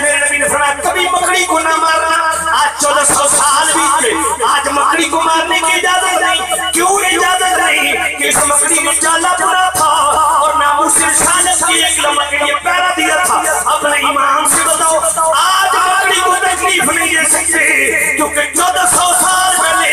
میرے نبی نے فرمایا کبھی مکڑی کو نہ مارنا۔ آج 1400 سال بیت گئے، آج مکڑی کو مارنے کی اجازت نہیں۔ کیوں اجازت نہیں؟ کہ اس مکڑی میں جالا پڑا تھا اور ناموس رسالت کی ایک لمحے یہ پیرا دیا تھا۔ اپنے ایمان سے بتاؤ آج مکڑی کو تکلیف نہیں دے سکتے کیونکہ 1400 سال پہلے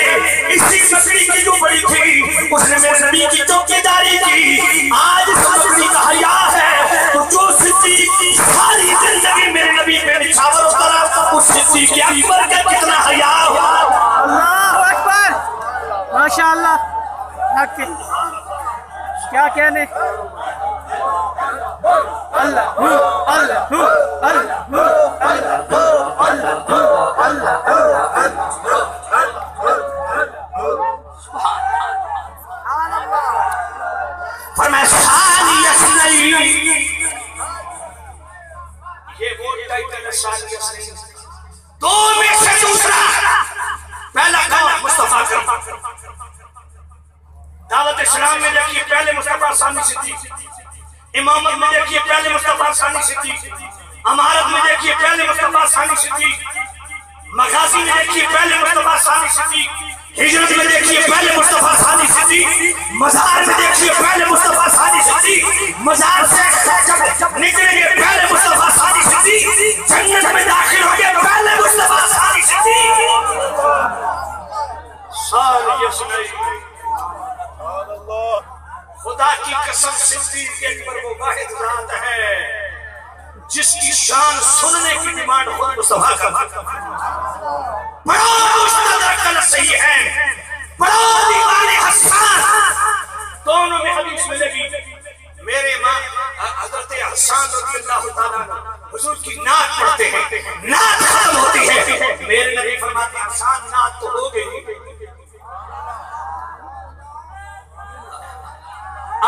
اسی مکڑی کی جو بڑی تھی اس نے میرے نبی کی چوکیداری کی۔ آج اس مکڑی کا حیا ہے تو جو صدیق ساری زندگی میرے نبی پہ نچھاور اترا اس صدیق اکبر کا کتنا حیا ہوا۔ اللہ اکبر ماشاءاللہ حق کیا کہنے اللہ اللہ فرمایا ثانی اثنین، یہ وہ ٹائٹل ہے ثانی اثنین، دو میں سے دوسرا۔ پہلا کون؟ مصطفیٰ کا دعوت اسلام میں دیکھیے پہلے مصطفیٰ ثانی صدیق، امامت میں دیکھیے پہلے مصطفیٰ ثانی صدیق، امارت میں دیکھیے پہلے مصطفیٰ ثانی صدیق، مغازی میں دیکھیے پہلے مصطفیٰ ثانی صدیق، ہجرت میں دیکھیے پہلے مصطفیٰ ثانی صدیق، مزار میں دیکھیے پہلے مصطفیٰ ثانی صدیق، مزار سے جب نکلیں گے پہلے مصطفیٰ ثانی صدیق، جنت میں داخل ہوں گے پہلے مصطفیٰ ثانی صدیق۔ ثانی اثنین، خدا کی قسم صدیق اکبر وہ واحد ذات ہے جس کی شان سننے کی ڈیمانڈ خود مصطفیٰ کا بڑا مستدرک صحیح ہے، بڑا دیوان حسان، دونوں میں حدیث ملے گی۔ میرے ماں حضرت حسان رضی اللہ تعالیٰ حضور کی نعت پڑھتے ہیں، نعت ختم ہوتی ہے، میرے نبی فرماتے ہیں حسان نعت تو ہو گئی،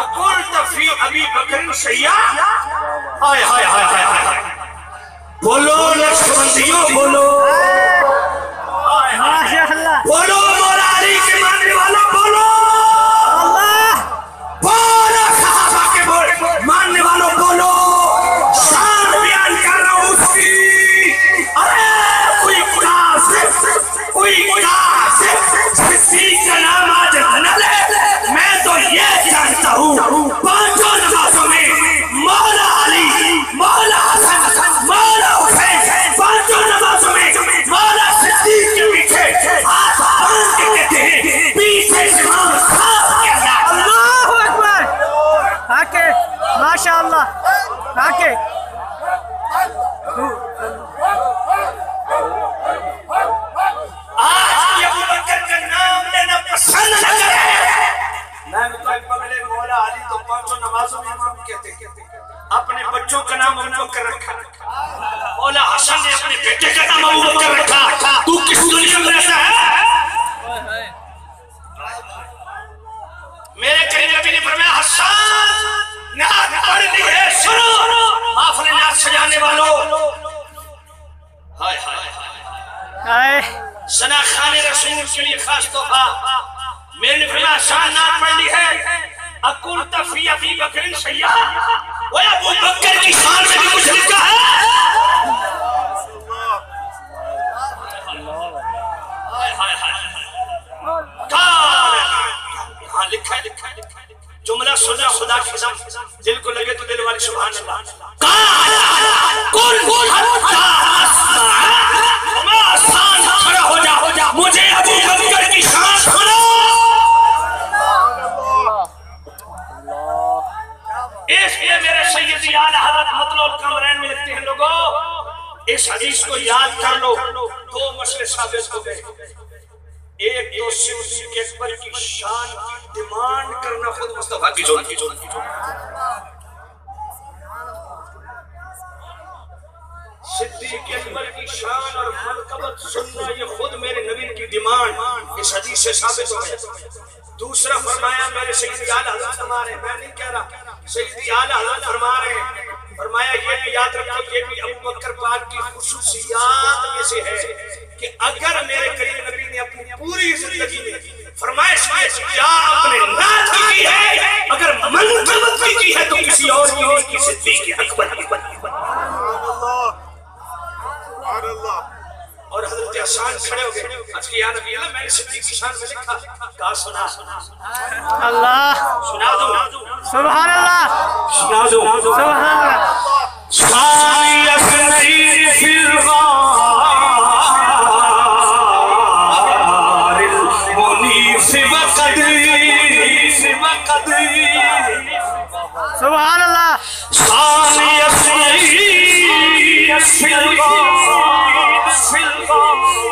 اقلت فی ابی بکر سیاح، ہائے ہائے ہائے ہائے ہائے، بولو نقشبندیوں بولو، ماشاءاللہ بولو مولا علی کے ماننے والوں بولو، اللہ بولو صحابہ کے ماننے والوں بولو، شان بیان کر رہا ہوں اس کی۔ ارے کوئی کاسب صدیق کا نام آج نہ لے، میں تو یہ جانتا ہوں پانچوں نمازوں میں مولا علی، مولا حسن، مولا حسین، پانچوں نمازوں میں مولا صدیق کے پیچھے ہاتھ باندھ کے کہتے ہیں پیچھے امام صاحب کے اللہ۔ اللہ اکبر حق ماشاءاللہ حق آج ابو بکر کا نام لینا پسند نہ کرے، میں نے تو ایک بغلے مولا علی تو پانچوں نمازوں میں امام کہتے ہیں، اپنے بچوں کا نام ابو بکر رکھا، مولا حسن نے اپنے بیٹے کا نام ابو بکر رکھا، تو کس دنیا میں رہتا ہے؟ میرے کریم نبی نے فرمایا حسن نعت پڑھ لی ہے، سنو محفل نعت سجانے والوں، ہائے ہائے ہائے ثنا خان رسول کے لیے خاص تحفہ، میرے نے فرمایا شان نعت پڑھ لی ہے، اقلت فی ابی بکر سیاح، وہ ابو بکر کی شان میں بھی کچھ لکھا ہے، ہاں لکھا ہے، جملہ سنا خدا کی قسم دل کو لگے تو دل والی سبحان اللہ، کل آسان کھڑا ہو جا مجھے ابو بکر کی شان سنو۔ اس لیے میرے سیدی اعلیٰ حضرت مطلع القمرین میں لکھتے ہیں لوگوں اس حدیث کو یاد کر لو، دو مسئلے ثابت ہو گئے، ایک تو صدیق اکبر کی شان کی ڈیمانڈ کرنا خود مصطفیٰ کی جون صدیق اکبر کی شان اور منقبت سننا یہ خود میرے نبی کی ڈیمانڈ اس حدیث سے ثابت ہو گیا. دوسرا فرمایا میرے سیدی اعلیٰ حضرت فرما رہے ہیں، میں نہیں کہہ رہا، سیدی اعلیٰ حضرت فرما رہے ہیں، فرمایا یہ بھی یاد رکھو یہ بھی ابو بکر پاک کی خصوصیات میں سے ہے کہ اگر میرے کریم نبی نے اپنی پوری زندگی میں فرمائش کیا اپنے نات کی ہے، اگر منقبت کی ہے تو کسی اور کی نہیں کی، صدیق اکبر کی. اور حضرت حسان کھڑے ہو گئے، آج کہ یا نبی اللہ میں نے صدیق کی شان میں لکھا، کہا سنا اللہ سنا دو سبحان اللہ سنا دو سبحان اللہ. ثانی اثنین فی الغار المنیف وقدری سبحان اللہ. ثانی اثنین فی الغار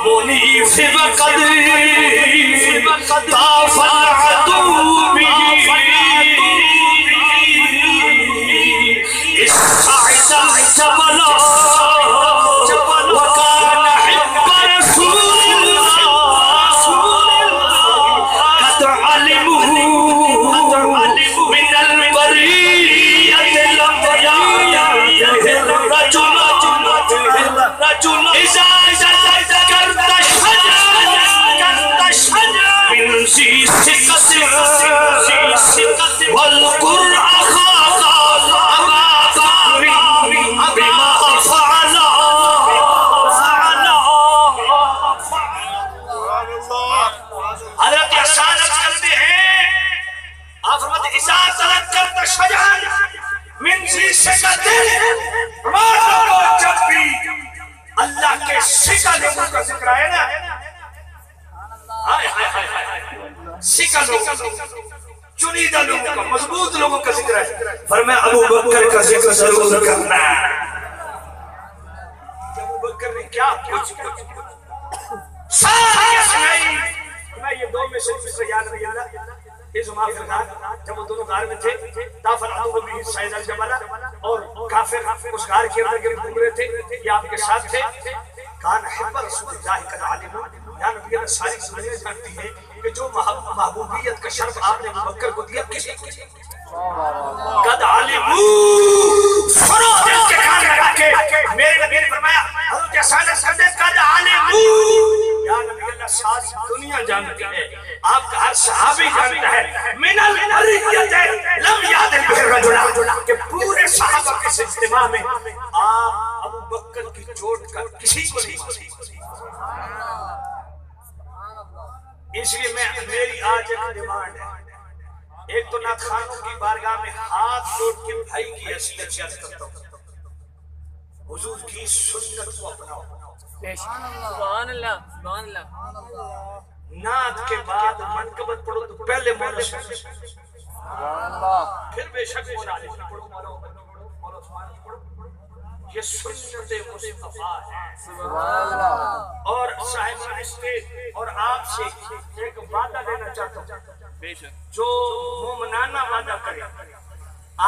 منیف وقدری طاف العدو به استعد جبلا وكان حب رسول الله قد علموا من البرية لم يعيه رجل إذا ذكرت الشجر من ذي ثقة والقر أخاك أبا بكر بما فعل. حضرت حسان کرتے ہیں آپ فرماتے اذا ذکرت الشجر من ذی ثقة، جب بھی اللہ کے سکہ لوگوں کا ذکر آئے نا، سکہ لوگوں چنیدہ لوگوں کا مضبوط لوگوں کا ذکر ہے، فرمایا ابو بکر کا ذکر ضرور کرنا. ابو بکر نے کیا کچھ ساری اسنائی، میں یہ دو میں سے یاد نہیں آنا. اس معافر غار جب وہ دونوں غار میں تھے، تافر عدو بھی سائد الجبلہ اور کافر اس غار کے اندر گھوم رہے تھے، یہ آپ کے ساتھ تھے. کان حب رسول اللہ قد علموا، یا نبی اللہ ساری دنیا جانتی ہے کہ جو محبوبیت کا شرف آپ نے ابو بکر کو دیا کسی قد علموا، سنو دل کے کان لگا کے میرے نبی نے فرمایا حضرت حسان قد علموا، یا نبی اللہ ساری دنیا جانتی ہے، آپ کا ہر صحابی جانتا ہے من البریت لم یعدل به الرجل، کہ پورے صحابہ کے اجتماع میں آپ ابو بکر کی چوٹ کا کسی کو نہیں مانی. اس لیے میری آج ایک ڈیمانڈ ہے، ایک تو نعت خوانوں کی بارگاہ میں ہاتھ جوڑ کے بھائی کی حیثیت سے عرض کرتا ہوں، حضور کی سنت کو اپناؤ. سبحان اللہ سبحان اللہ. نعت کے بعد منقبت پڑھو تو پہلے مولا شریف پھر بے شک مولا علی پڑھو، مولا عثمان پڑھو. یہ سنت مصطفیٰ ہے. سبحان اللہ. اور صاحب اسٹیج اور آپ سے ایک وعدہ لینا چاہتا ہوں، جو مومنانہ وعدہ کرے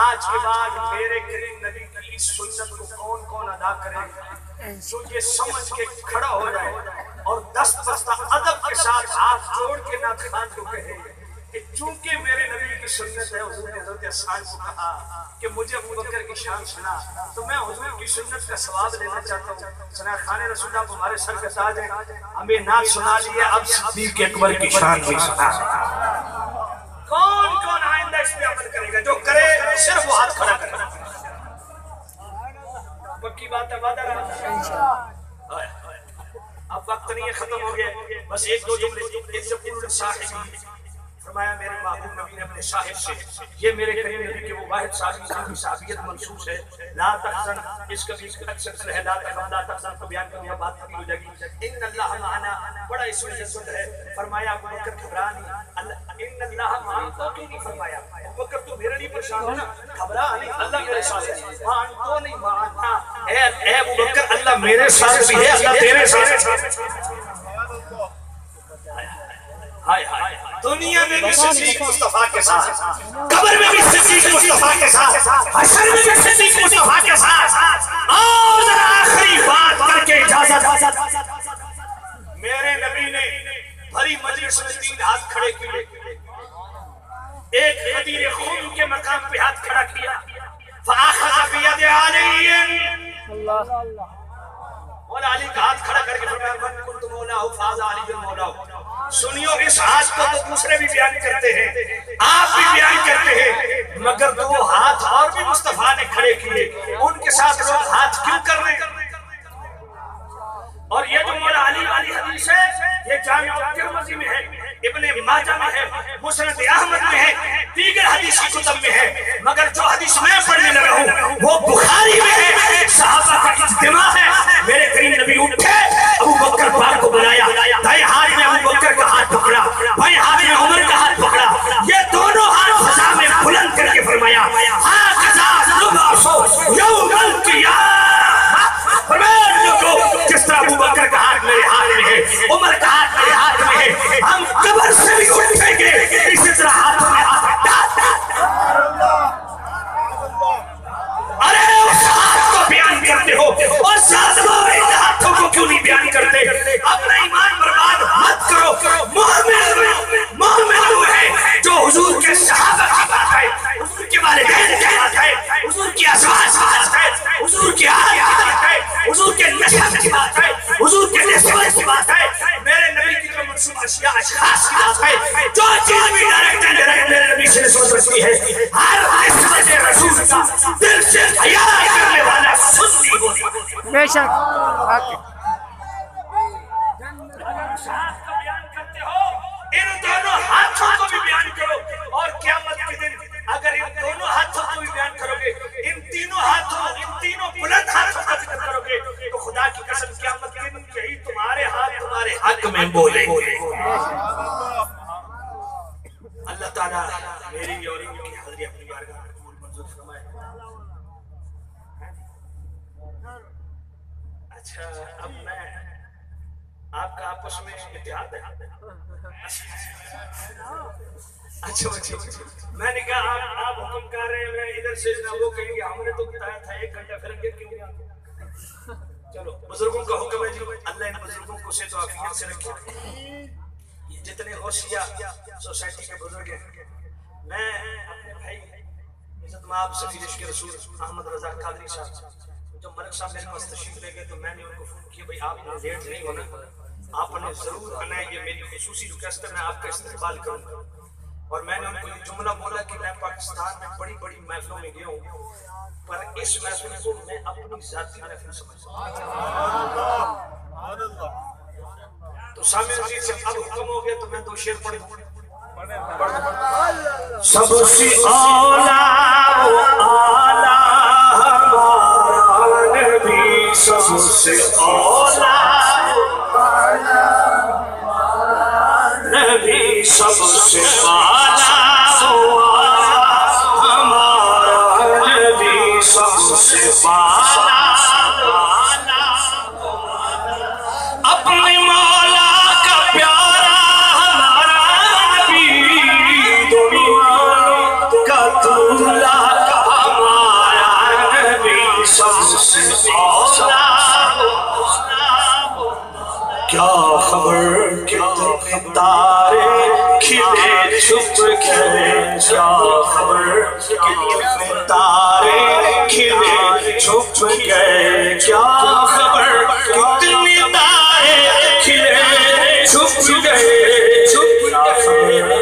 آج کے بعد میرے کریم نبی کی اس سنت کو کون کون ادا کرے، جو یہ سمجھ کے کھڑا ہو جائے اور دست بستہ ادب کے ساتھ ہاتھ جوڑ کے نعت خوان کو کہے کہ چونکہ میرے نبی کی سنت ہے، حضور نے حضرت حسان کو کہا کہ مجھے ابو بکر کی شان سنا تو میں حضور کی سنت کا ثواب لینا چاہتا ہوں. سنا خان رسول آپ ہمارے سر کے تاج ہیں، ہمیں نعت سنا لیے، اب صدیق اکبر کی شان بھی سنا. کون کون آئندہ اس پہ عمل کرے گا؟ جو کرے صرف وہ ہاتھ کھڑا کرے. پکی بات ہے، وعدہ رہا. اب وقت نہیں ہے، ختم ہو گیا، بس ایک دو جملے. ان سے پورے صاحب فرمایا میرے محبوب نبی نے اپنے صاحب سے، یہ میرے کریم نبی کے وہ واحد صحابی جن کی صحابیت منصوص ہے، لا تحزن، اس کا بھی اکثر سے ہے لا تحزن کو بیان کرنے بات کی ہو جائے گی. ان اللہ معنا، بڑا اس میں جذب ہے. فرمایا ابو بکر گھبرا نہیں، ان اللہ معنا تو نہیں فرمایا ابو بکر تو میرے لیے پریشان ہے نا، گھبرا نہیں، اللہ میرے ساتھ ہے. مان تو نہیں ماننا، اے ابو بکر اللہ میرے ساتھ بھی ہے، اللہ تیرے ساتھ ہے. دنیا میں بھی صدیق مصطفیٰ کے ساتھ، قبر میں بھی صدیق مصطفیٰ کے ساتھ، حشر میں بھی صدیق مصطفیٰ کے ساتھ. اور ذرا آخری بات کر کے اجازت، میرے نبی نے بھری مجلس میں 3 ہاتھ کھڑے کیے، ایک غدیر خون کے مقام پہ ہاتھ کھڑا کیا. فَأَخَذَ بِيَدِ عَلِيٍّ، مولا علی کا ہاتھ کھڑا کر کے فرمایا مَن كُنْتُ مَوْلَاهُ فَهَذَا عَلِيٌّ مَوْلَاهُ. سنیو اس ہاتھ کو تو دوسرے بھی بیان کرتے ہیں، آپ بھی بیان کرتے ہیں، مگر 2 ہاتھ اور بھی مصطفیٰ نے کھڑے کیے، ان کے ساتھ لوگ ہاتھ کیوں کر رہے ہیں؟ اور یہ جو مولا علی والی حدیث ہے یہ جامع ترمذی میں ہے، ابن ماجہ میں ہے، مسند احمد میں ہے، دیگر حدیث کی کتب میں ہے، مگر جو حدیث میں پڑھنے لگا ہوں وہ بخاری میں ہے. صحابہ کا اجتماع ہے. میرے کریم نبی اٹھے، ابو بکر پاک کو بلایا، دائیں ہاتھ میں ابو بکر کا ہاتھ پکڑا، بائیں ہاتھ میں عمر کا ہاتھ پکڑا، یہ دونوں ہاتھ فضا میں بلند کر کے فرمایا ہاکذا نبعث یوم القیامہ. جس طرح ابو بکر کا ہاتھ میرے ہاتھ میں ہے، عمر کا ہاتھ میرے ہاتھ میں ہے، ہم قبر سے بھی اٹھیں گے اسی طرح ہاتھ میں ہاتھ ڈالتے. ارے اس ہاتھ کو بیان کرتے ہو اور ظالموں ان ہاتھوں کو کیوں نہیں بیان کرتے؟ اپنا ایمان برباد مت کرو. مومن وہ ہے جو حضور کے صحابہ کی بات ہے، حضور کے والدین کی بات ہے، حضور کی ازواج کی بات ہے، حضور کے آل کی بات ہے، حضور کے نسب کی بات ہے، حضور کے نسبت کی بات ہے، میرے نبی کی جو منصوب اشیاء اشخاص کی بات ہے. جو چیز بھی ڈائریکٹ میرے نبی سے سوچ سکتی ہے، ہر نسبت رسول کا دل سے حیا کرنے والا سنی ہوتی ہے. بے شک ساتھ کا بیان کرتے ہو، ان دونوں ہاتھوں کو بھی بیان کرو. اور قیامت کے دن اگر ان دونوں ہاتھوں کو بھی بیان کرو گے، ان تینوں ہاتھوں، ان تینوں بلند ہاتھوں کا ذکر کرو گے، تو خدا کی قسم قیامت کے دن یہی تمہارے ہاتھ تمہارے حق میں بولیں گے. اللہ تعالیٰ میری اور ان کی حاضری اپنی بارگاہ میں قبول منظور فرمائے. اچھا اب میں آپ کا آپس میں اتحاد ہے. اچھا میں نے کہا آپ حکم کر رہے ہیں، میں ادھر سے وہ کہیں گے ہم نے تو بتایا تھا 1 گھنٹہ پھر اگے کیوں نہیں آتے. چلو بزرگوں کا حکم ہے جی، اللہ ان بزرگوں کو صحت و عافیت سے رکھے. یہ جتنے غوثیہ سوسائٹی کے بزرگ ہیں، میں اپنے بھائی عزت مآب سفیر عشق رسول احمد رضا قادری صاحب، جب ملک صاحب میرے پاس تشریف لے گئے تو میں نے ان کو فون کیا بھائی آپ نے لیٹ نہیں ہونا، آپ نے ضرور آنا ہے، یہ میری خصوصی ریکویسٹ ہے، میں آپ کا استقبال کروں گا. اور میں نے ان کو یہ جملہ بولا کہ میں پاکستان میں بڑی بڑی محفلوں میں گیا ہوں، پر اس محفل کو میں اپنی ذاتی محفل سمجھتا ہوں. تو سامع عزیز سے اب حکم ہو گیا تو میں 2 شعر پڑھ دوں. سب سے اولا وہ آلہ ہمارا نبی، سب سے اولا نبی، سب سے بالا ہمارا نبی، سب سے بالا اپنے مولا کا پیارا ہمارا نبی، دنیا کا دولا ہمارا نبی، سب سے بالا. کیا خبر کتنے تارے کھلے چھپ گئے، کیا خبر کتنے تارے کھلے چھپ گئے، کیا خبر کتنے تارے کھلے چھپ گئے، کیا خبر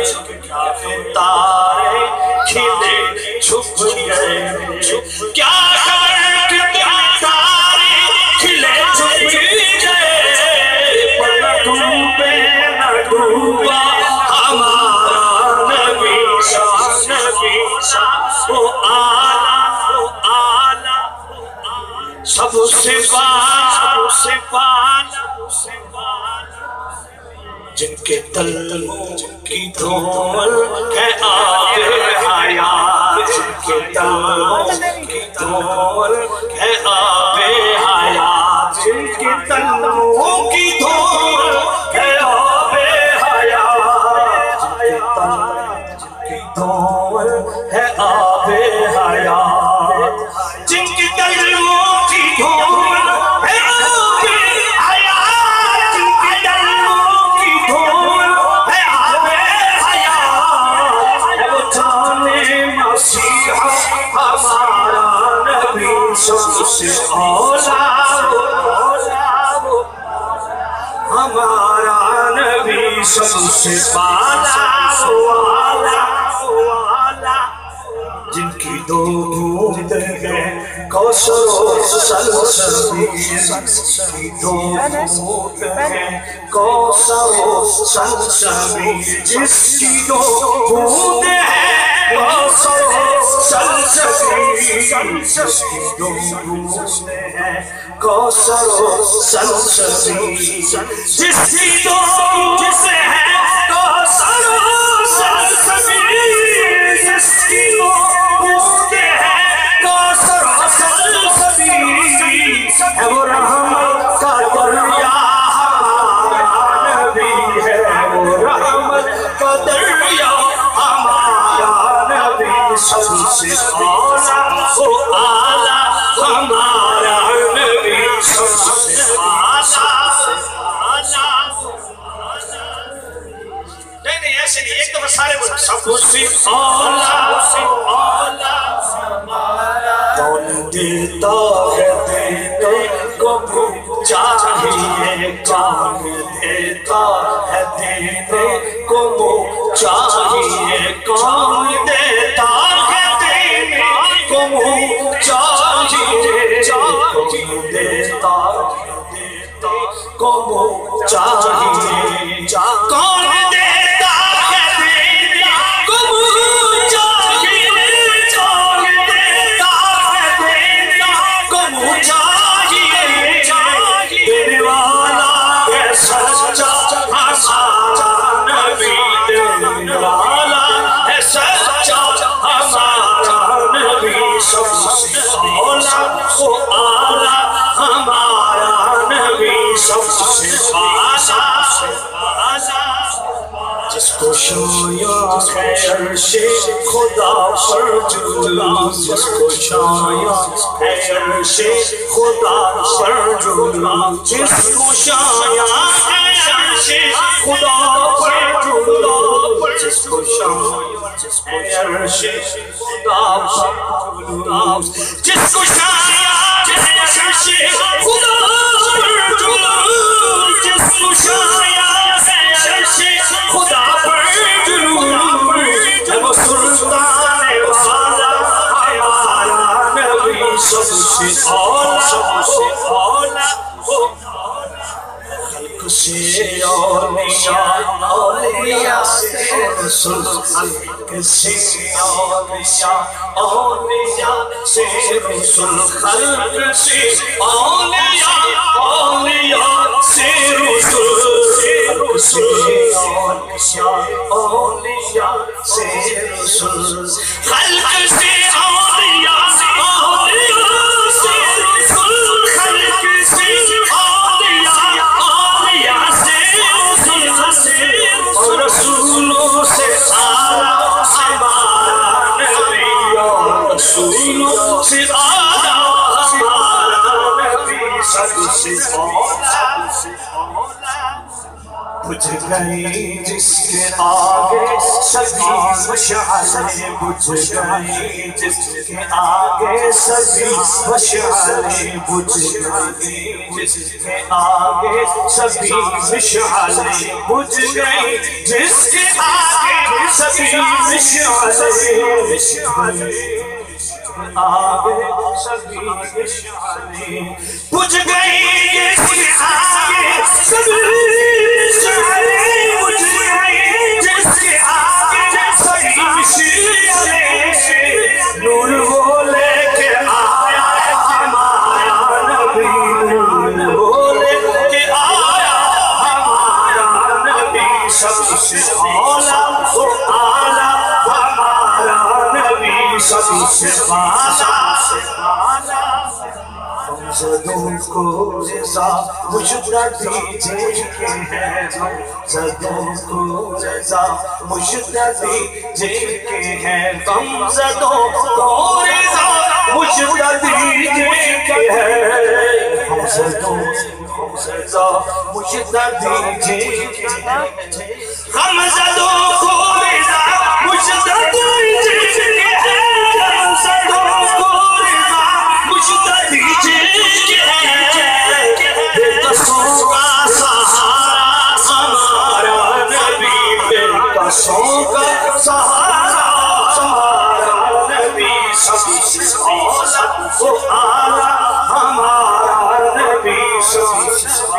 کتنے تارے کھلے چھپ گئے، کیا خبر کتنے تارے کھلے چھپ گئے. ڈوبے نہ ڈوبا ہمارا نبی، وہ آلہ سب سے بالا، جن کے تلووں کی دھول ہے آب حیات، جن کے تلووں کی دھول ہے آب حیات، جن کے تلووں کی دھول ہے آب حیات. دھول ہے آب حیات، جن کی گلوں کی دھول ہے آب حیات، جن کی گلوں کی دھول ہے آب حیات، ہے وہ جانے مسیحا ہمارا نبی سب سے اولا، ہمارا نبی سب سے بالا والا، جن کی دو بوند ہیں کوثر و سلسبیل، جن کی دو بوند ہیں کوثر و سلسبیل، جس کی دو بوند ہیں کوثر و سلسبیل، جس کی دو بوند ہیں کوثر و سلسبیل، جس کی دو بوند ہیں کوثر و سلسبیل، جس کی دو بوند ہیں کوثر و سلسبیل، ہے وہ رحمت کا دریا ہمارا نبی، ہے وہ رحمت کا دریا ہمارا نبی، سب سے اولا و اعلیٰ ہمارا نبی، سب سے اعلیٰ۔ نہیں ایسے نہیں، ایک دفعہ سارے بولے سب سے اولا کون دیتا ہے دینے کو چاہیے، کون دیتا ہے دینے کو چاہیے، کون دیتا ہے دینے کو چاہیے، کون دیتا کو چاہیے، کون دیتا ہے دینے کو چاہیے، کون دیتا ہے دینے کو چاہیے، دینے والا ہے سچا ہمارا نبی، دینے والا ہے سچا ہمارا نبی، سب سے اولا و اعلیٰ ہمارا نبی، سب سے اعلیٰ۔ جس کو شایا ہے عرش خدا پر جلوس، جس کو شایا ہے عرش خدا پر جلوس، جس کو شایا ہے عرش خدا پر جلوس، جس کو شایا ہے عرش خدا پر جلوس، جس کو شایا ہے عرش خدا پر جلوس، جس کو شایا ہے عرش خدا پر جلوس، ہے وہ سلطان والا ہمارا نبی، سب سے اولا، خلق سے اولیاء، اولیاء سے رسول، خلق سے اولیاء، اولیاء سے رسول، خلق سے اولیاء، اولیاء سے رسول، خلق سے اولیاء، اولیاء سے رسول، خلق سے اولیاء، اولیاء سے رسول، خلق سے اولیاء، اولیاء سے رسول، اور رسولوں سے اعلیٰ ہمارا نبی، اور رسولوں سے اعلیٰ ہمارا نبی، سب سے اولا۔ بجھ گئی جس کے آگے سبھی مشعلیں، بجھ گئی جس کے آگے سبھی مشعلیں، بجھ گئی جس کے آگے سبھی مشعلیں، بجھ گئی جس کے آگے سبھی مشعلیں، آگے سبھی مشعلیں، بجھ گئی جس کے آگے سبھی مشعلیں، بجھ گئی جس کے آگے سبھی مشعلیں، نور وہ لے کے آیا ہمارا نبی، نور وہ لے کے آیا ہمارا نبی، سب سے اولا و اعلیٰ ہمارا نبی، سب سے اعلیٰ۔ زدوں کو رضا مشتاق دیجئے کہ ہے غم زدوں کو رضا مشتاق دیجئے کہ ہے غم زدوں کو رضا مشتاق دیجئے کہ ہے غم زدوں کو رضا مشتاق دیجئے کہ ہے غم زدوں کو رضا مشتاق دیجئے کہ ہے غم زدوں کو رضا مشتاق دیجئے کہ ہے بے قصوں کا سہارا ہمارا نبی بے قصوں کا سہارا ہمارا نبی سبھی سے اولا و اعلیٰ ہمارا نبی سبھی سے